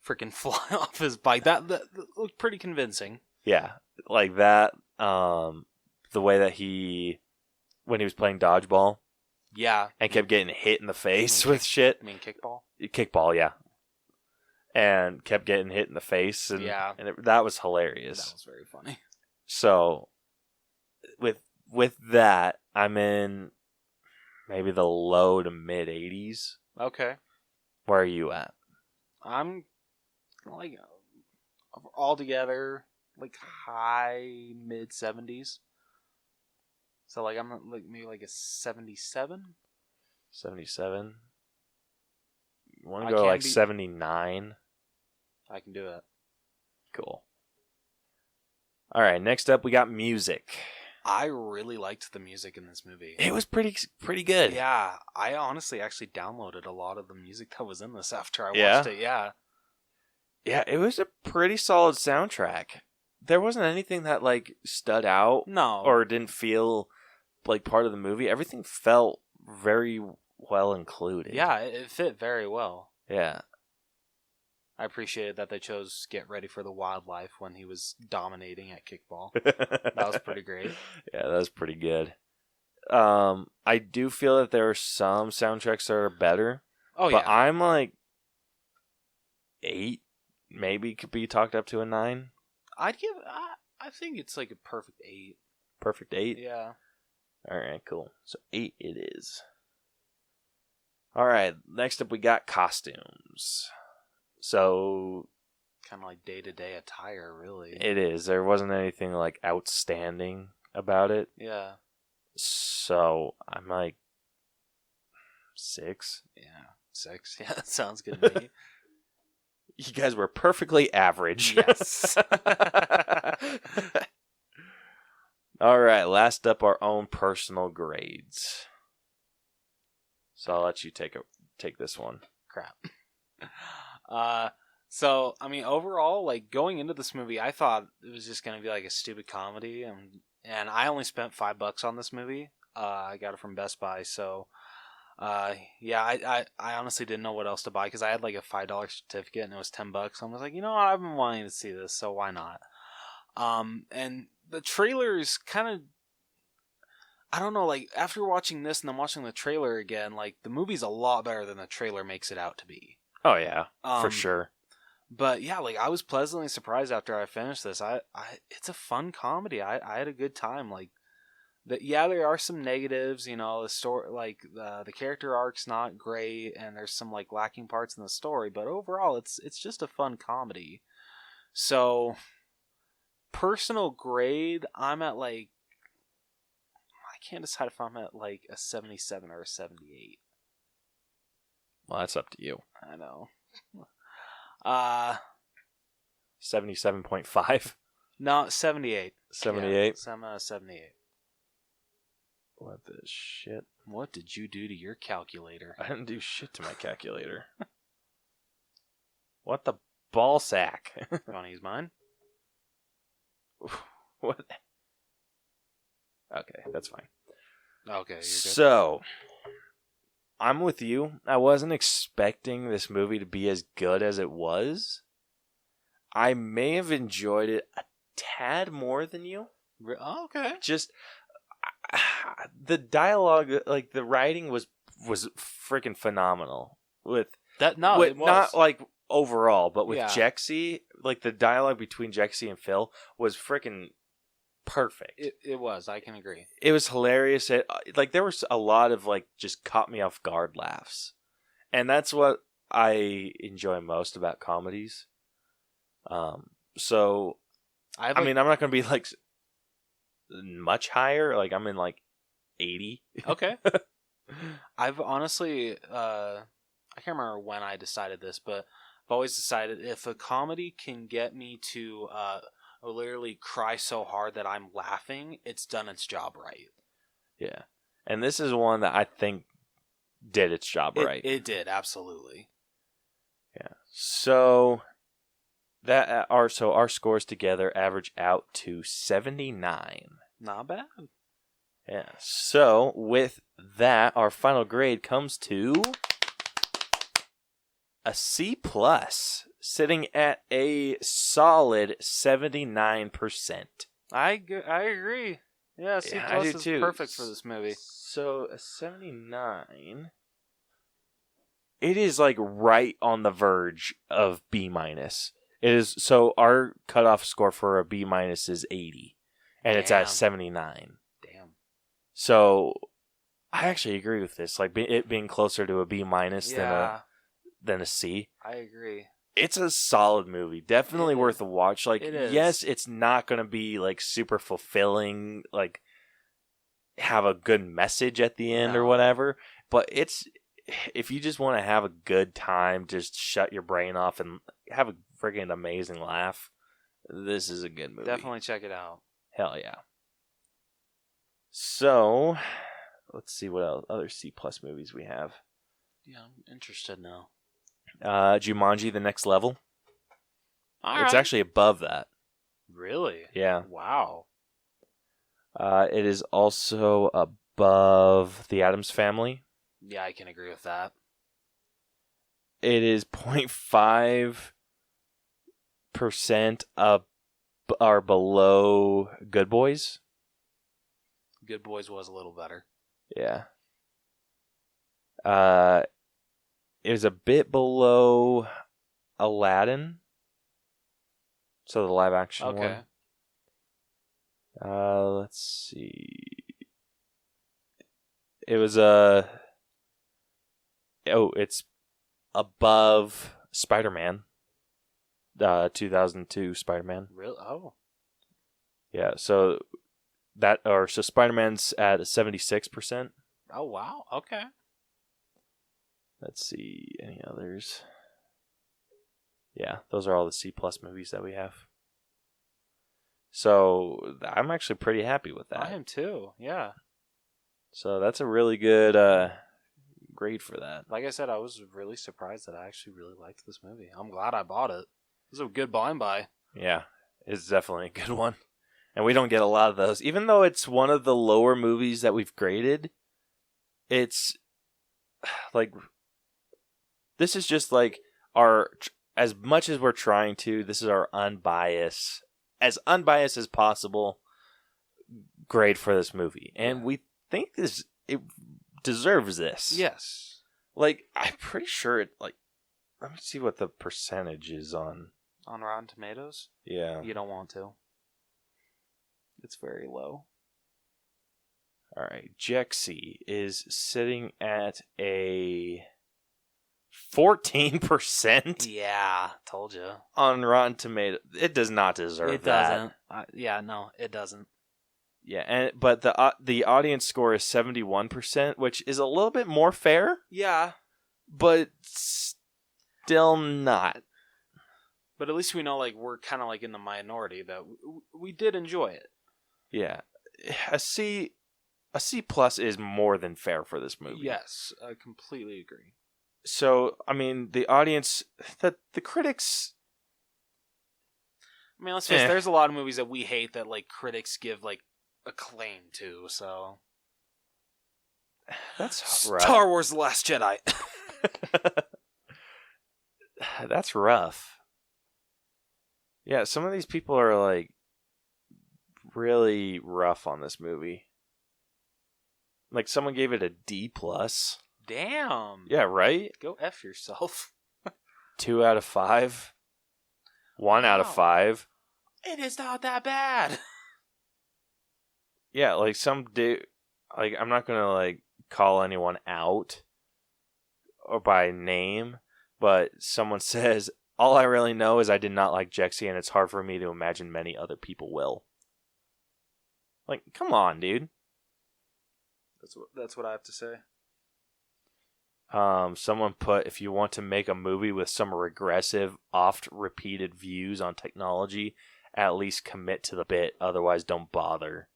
freaking fly off his bike. That looked pretty convincing. Yeah, that. The way that when he was playing dodgeball. Yeah. And kept getting hit in the face with shit. I mean kickball? Kickball, yeah. And kept getting hit in the face. And, yeah. And that was hilarious. That was very funny. So, with that, I'm in maybe the low to mid 80s. Okay. Where are you at? I'm like altogether like high mid 70s. So like I'm like maybe like a 77. 77. You want I to go can like be- 79? I can do it. Cool. All right, next up we got music. I really liked the music in this movie. It was pretty good. Yeah, I honestly actually downloaded a lot of the music that was in this after I Yeah? watched it. Yeah. Yeah, it was a pretty solid soundtrack. There wasn't anything that like stood out No. or didn't feel like part of the movie. Everything felt very well included. Yeah, it fit very well. Yeah. I appreciated that they chose Get Ready for the Wildlife when he was dominating at kickball. That was pretty great. Yeah, that was pretty good. I do feel that there are some soundtracks that are better. Oh, but yeah. I'm like 8, maybe could be talked up to a 9. I think it's like a perfect 8. Perfect 8? Yeah. Alright, cool. So 8 it is. Alright, next up we got costumes. So Kind of like day-to-day attire, really. it is. There wasn't anything like outstanding about it. Yeah. So I'm like 6. Yeah. 6. Yeah, that sounds good to me. You guys were perfectly average. Yes. All right, last up, our own personal grades. So I'll let you take this one. Crap. So I mean, overall, like going into this movie, I thought it was just gonna be like a stupid comedy, and I only spent $5 on this movie. I got it from Best Buy, so yeah, I honestly didn't know what else to buy because I had like a $5 certificate and it was $10. So I was like, you know what, I've been wanting to see this, so why not? And the trailer is kind of, I don't know, like after watching this and then watching the trailer again, like the movie's a lot better than the trailer makes it out to be. Oh yeah, for sure. But yeah, like I was pleasantly surprised after I finished this. It's a fun comedy. I had a good time. Like, yeah, there are some negatives. You know, the story, like the character arc's not great, and there's some like lacking parts in the story. But overall, it's just a fun comedy. So, personal grade, I'm at like, I can't decide if I'm at like a 77 or a 78. Well, that's up to you. I know. 77.5. No, 78. 78. Yeah, so I'm at a 78. What the shit? What did you do to your calculator? I didn't do shit to my calculator. What the ball sack? You want to use mine? What? Okay, that's fine. Okay, you're good. So, I'm with you. I wasn't expecting this movie to be as good as it was. I may have enjoyed it a tad more than you. Oh, okay. Just the dialogue, like the writing was freaking phenomenal. With That no, with, it was not like overall, but with Yeah. Jexi, like the dialogue between Jexi and Phil was freaking perfect. It was. I can agree. It was hilarious. Like there was a lot of like just caught me off guard laughs, and that's what I enjoy most about comedies. So I mean, I'm not gonna be like much higher. Like I'm in like 80. Okay. I've honestly, I can't remember when I decided this, but I've always decided if a comedy can get me to literally cry so hard that I'm laughing, it's done its job right. Yeah, and this is one that I think did its job right. It did, absolutely. Yeah. So that our scores together average out to 79. Not bad. Yeah. So with that, our final grade comes to a C+, sitting at a solid 79%. I agree. Yeah, C+ I do is too. perfect for this movie. So a 79. It is like right on the verge of B-. It is, so our cutoff score for a B- is 80, and it's at Damn. 79. Damn. So I actually agree with this. Like it being closer to a B- than a C. I agree. It's a solid movie. Definitely worth a watch. Like, It is. yes, it's not going to be like super fulfilling, like have a good message at the end or whatever. But if you just want to have a good time, just shut your brain off and have a freaking amazing laugh, this is a good movie. Definitely check it out. Hell yeah. So, let's see what other C+ movies we have. Yeah, I'm interested now. Jumanji: The Next Level. It's actually above that. Really? Yeah. Wow. It is also above The Addams Family. Yeah, I can agree with that. It is 0.5% up or below Good Boys. Good Boys was a little better. Yeah. It was a bit below Aladdin. So the live action one. Let's see. It was it's above Spider-Man. 2002 Spider-Man. Really? Oh. Yeah, so Spider-Man's at 76%. Oh, wow. Okay. Let's see any others. Yeah, those are all the C+ movies that we have. So I'm actually pretty happy with that. I am too. Yeah. So that's a really good grade for that. Like I said, I was really surprised that I actually really liked this movie. I'm glad I bought it. It was a good buy. Yeah, it's definitely a good one. And we don't get a lot of those. Even though it's one of the lower movies that we've graded, it's like, this is just like as much as we're trying to, this is our unbiased as possible grade for this movie. And we think it deserves this. Yes. Like, I'm pretty sure let me see what the percentage is on Rotten Tomatoes? Yeah. You don't want to. It's very low. All right. Jexi is sitting at a 14%. Yeah, told you. On Rotten Tomatoes. It does not deserve that. It doesn't. No, it doesn't. Yeah, but the audience score is 71%, which is a little bit more fair. Yeah. But still not. But at least we know, like, we're kind of like in the minority that we did enjoy it. Yeah. A C+ is more than fair for this movie. Yes, I completely agree. So, I mean, the audience, the critics... I mean, let's face it, there's a lot of movies that we hate that, like, critics give, like, acclaim to, so... That's rough. Star Wars: The Last Jedi. That's rough. Yeah, some of these people are, like, really rough on this movie. Like, someone gave it a D+. Damn. Yeah, right? Go F yourself. 2 out of 5. 1 out of 5. It is not that bad. Yeah, like, some dude... Like, I'm not gonna, like, call anyone out or by name, but someone says, all I really know is I did not like Jexi, and it's hard for me to imagine many other people will. Like, come on, dude. That's what I have to say. Someone put, if you want to make a movie with some regressive, oft-repeated views on technology, at least commit to the bit, otherwise don't bother.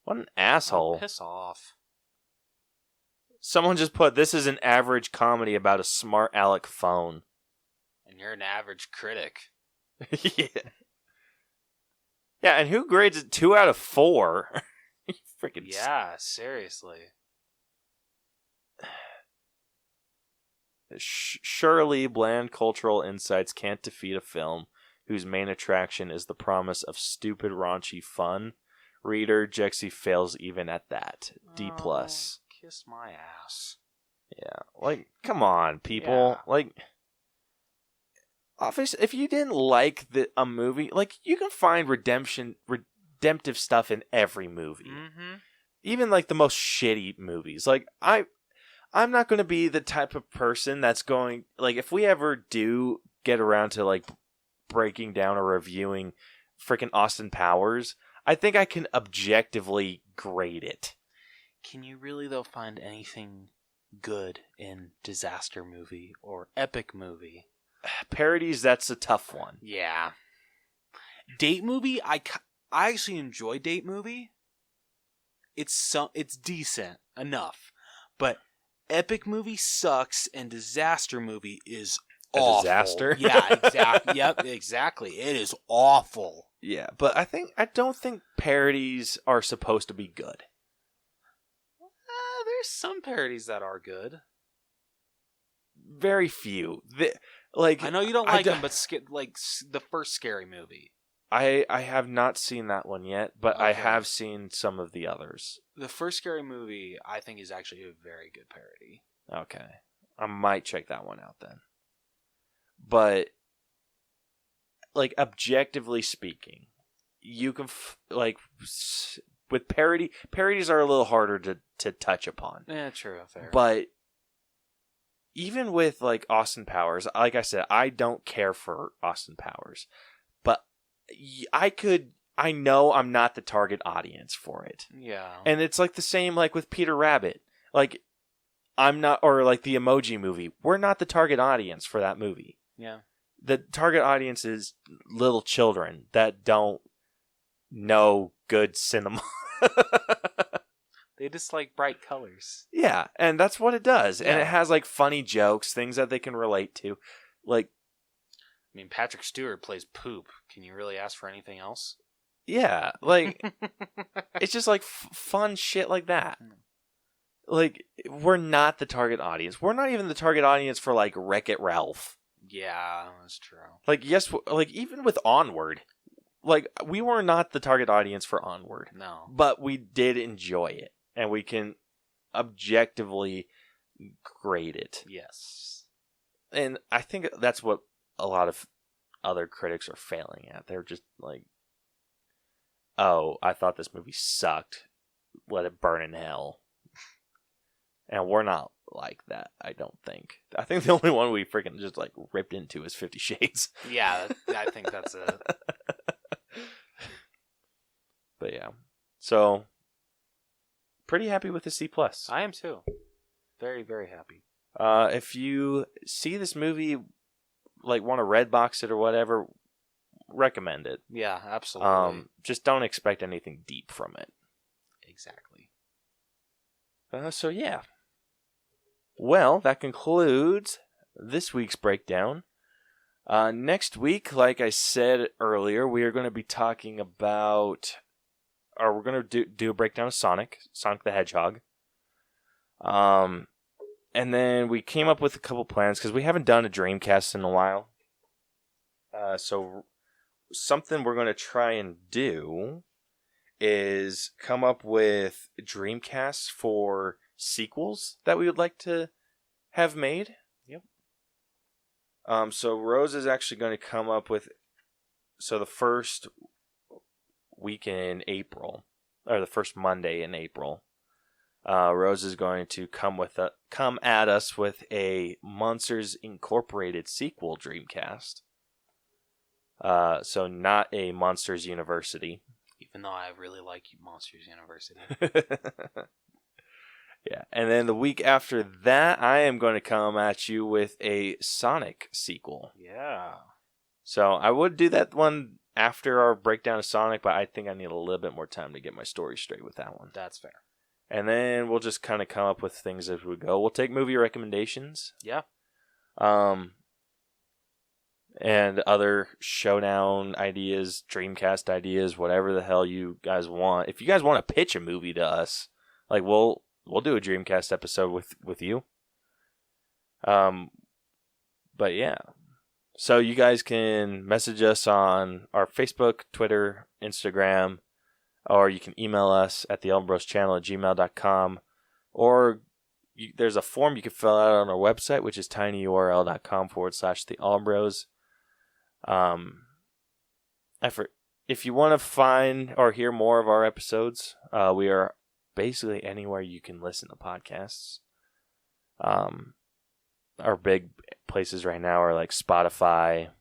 What an asshole. Oh, piss off. Someone just put, this is an average comedy about a smart aleck phone. And you're an average critic. Yeah. Yeah, and who grades it 2 out of 4? Freaking yeah, seriously. Surely bland cultural insights can't defeat a film whose main attraction is the promise of stupid, raunchy fun. Reader, Jexi fails even at that. D+. Oh, kiss my ass. Yeah, like, come on, people. Yeah. Like, obviously, if you didn't like a movie, like, you can find redemptive stuff in every movie. Mm-hmm. even like the most shitty movies. Like I'm not going to be the type of person that's going, like, if we ever do get around to like breaking down or reviewing freaking Austin Powers, I think I can objectively grade it. Can you really, though, find anything good in disaster movie or epic movie? Parodies, that's a tough one. Yeah. Date movie, I actually enjoy date movie. It's decent enough, but epic movie sucks and disaster movie is awful. Disaster? Yeah, exactly. Yep, exactly. It is awful. Yeah, but I don't think parodies are supposed to be good. There's some parodies that are good. Very few. Like, I know you don't like them, but the first Scary Movie. I have not seen that one yet, but Okay. I have seen some of the others. The first Scary Movie, I think, is actually a very good parody. Okay. I might check that one out then. But, like, objectively speaking, you can, with parodies are a little harder to touch upon. Yeah, true, fair. But even with, like, Austin Powers, like I said, I don't care for Austin Powers. But I know I'm not the target audience for it. Yeah. And it's like the same like with Peter Rabbit. Like I'm not, or like the Emoji Movie. We're not the target audience for that movie. Yeah. The target audience is little children that don't know good cinema. They just like bright colors. Yeah, and that's what it does. And Yeah. it has like funny jokes, things that they can relate to. Like, I mean, Patrick Stewart plays poop. Can you really ask for anything else? yeah, like it's just like fun shit like that. Like, we're not the target audience. We're not even the target audience for like Wreck-It Ralph. Yeah, that's true. Like, yes, like even with Onward, like we were not the target audience for Onward. No. But we did enjoy it, and we can objectively grade it. Yes. And I think that's what a lot of other critics are failing at. They're just like, oh, I thought this movie sucked. Let it burn in hell. And we're not like that, I don't think. I think the only one we freaking just like ripped into is 50 Shades. Yeah, I think that's it. But yeah. So, pretty happy with the C+. I am too. Very, very happy. If you see this movie, like want to red box it or whatever, recommend it. Yeah, absolutely. Just don't expect anything deep from it. Exactly. So yeah. Well, that concludes this week's breakdown. Next week, like I said earlier, we are going to be talking about, or we're going to do a breakdown of Sonic the Hedgehog. And then we came up with a couple plans because we haven't done a Dreamcast in a while. So something we're going to try and do is come up with Dreamcasts for sequels that we would like to have made. Yep. So Rose is actually going to come up with, so the first week in April, or the first Monday in April, Rose is going to come at us with a Monsters Incorporated sequel Dreamcast. So not a Monsters University. Even though I really like Monsters University. Yeah, and then the week after that, I am going to come at you with a Sonic sequel. Yeah. So I would do that one after our breakdown of Sonic, but I think I need a little bit more time to get my story straight with that one. That's fair. And then we'll just kind of come up with things as we go. We'll take movie recommendations. Yeah. And other showdown ideas, Dreamcast ideas, whatever the hell you guys want. If you guys want to pitch a movie to us, like we'll do a Dreamcast episode with you. But yeah. So you guys can message us on our Facebook, Twitter, Instagram, or you can email us at theelmbroschannel@gmail.com, or there's a form you can fill out on our website, which is tinyurl.com/theelmbros. If you want to find or hear more of our episodes, we are basically anywhere you can listen to podcasts. Our big places right now are like Spotify,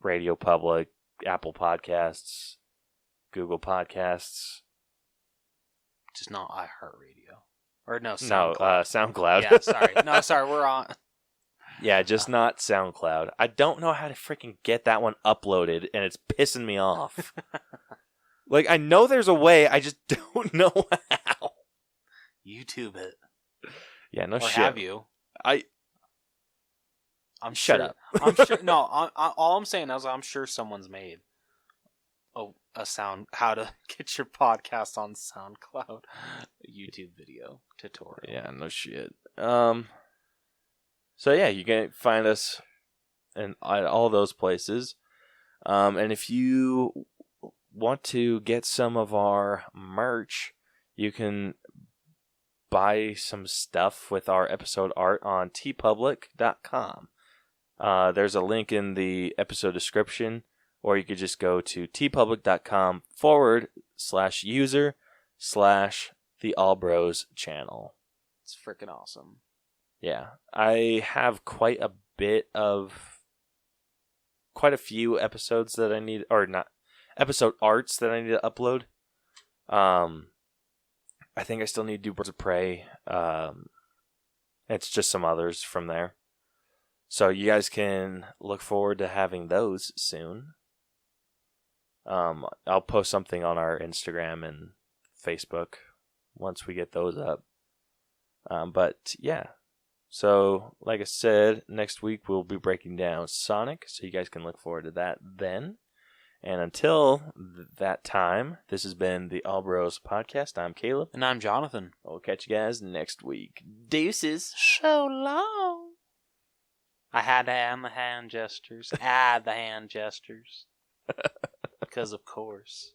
RadioPublic, Apple Podcasts, Google Podcasts. Just not iHeartRadio. Or no, SoundCloud. SoundCloud. No, SoundCloud. Yeah, sorry. No, sorry, we're on. Yeah, just not SoundCloud. I don't know how to freaking get that one uploaded, and it's pissing me off. Like, I know there's a way, I just don't know how. YouTube it. Yeah, no or shit. Have you? I'm Shut sure, up. I'm sure. No, all I'm saying is I'm sure someone's made a sound how to get your podcast on SoundCloud, a YouTube video tutorial. Yeah, no shit. So yeah, you can find us in all those places. And if you want to get some of our merch, you can buy some stuff with our episode art on tpublic.com. There's a link in the episode description, or you could just go to tpublic.com/user/the All Bros channel. It's freaking awesome. Yeah, I have quite a few episodes that I need, or not, episode arts that I need to upload. I think I still need to do Birds of Prey. It's just some others from there. So you guys can look forward to having those soon. I'll post something on our Instagram and Facebook once we get those up. But yeah. So, like I said, next week we'll be breaking down Sonic, so you guys can look forward to that then. And until that time, this has been the All Bros Podcast. I'm Caleb. And I'm Jonathan. We'll catch you guys next week. Deuces. So long. I had to add the hand gestures. Add the hand gestures. Because of course.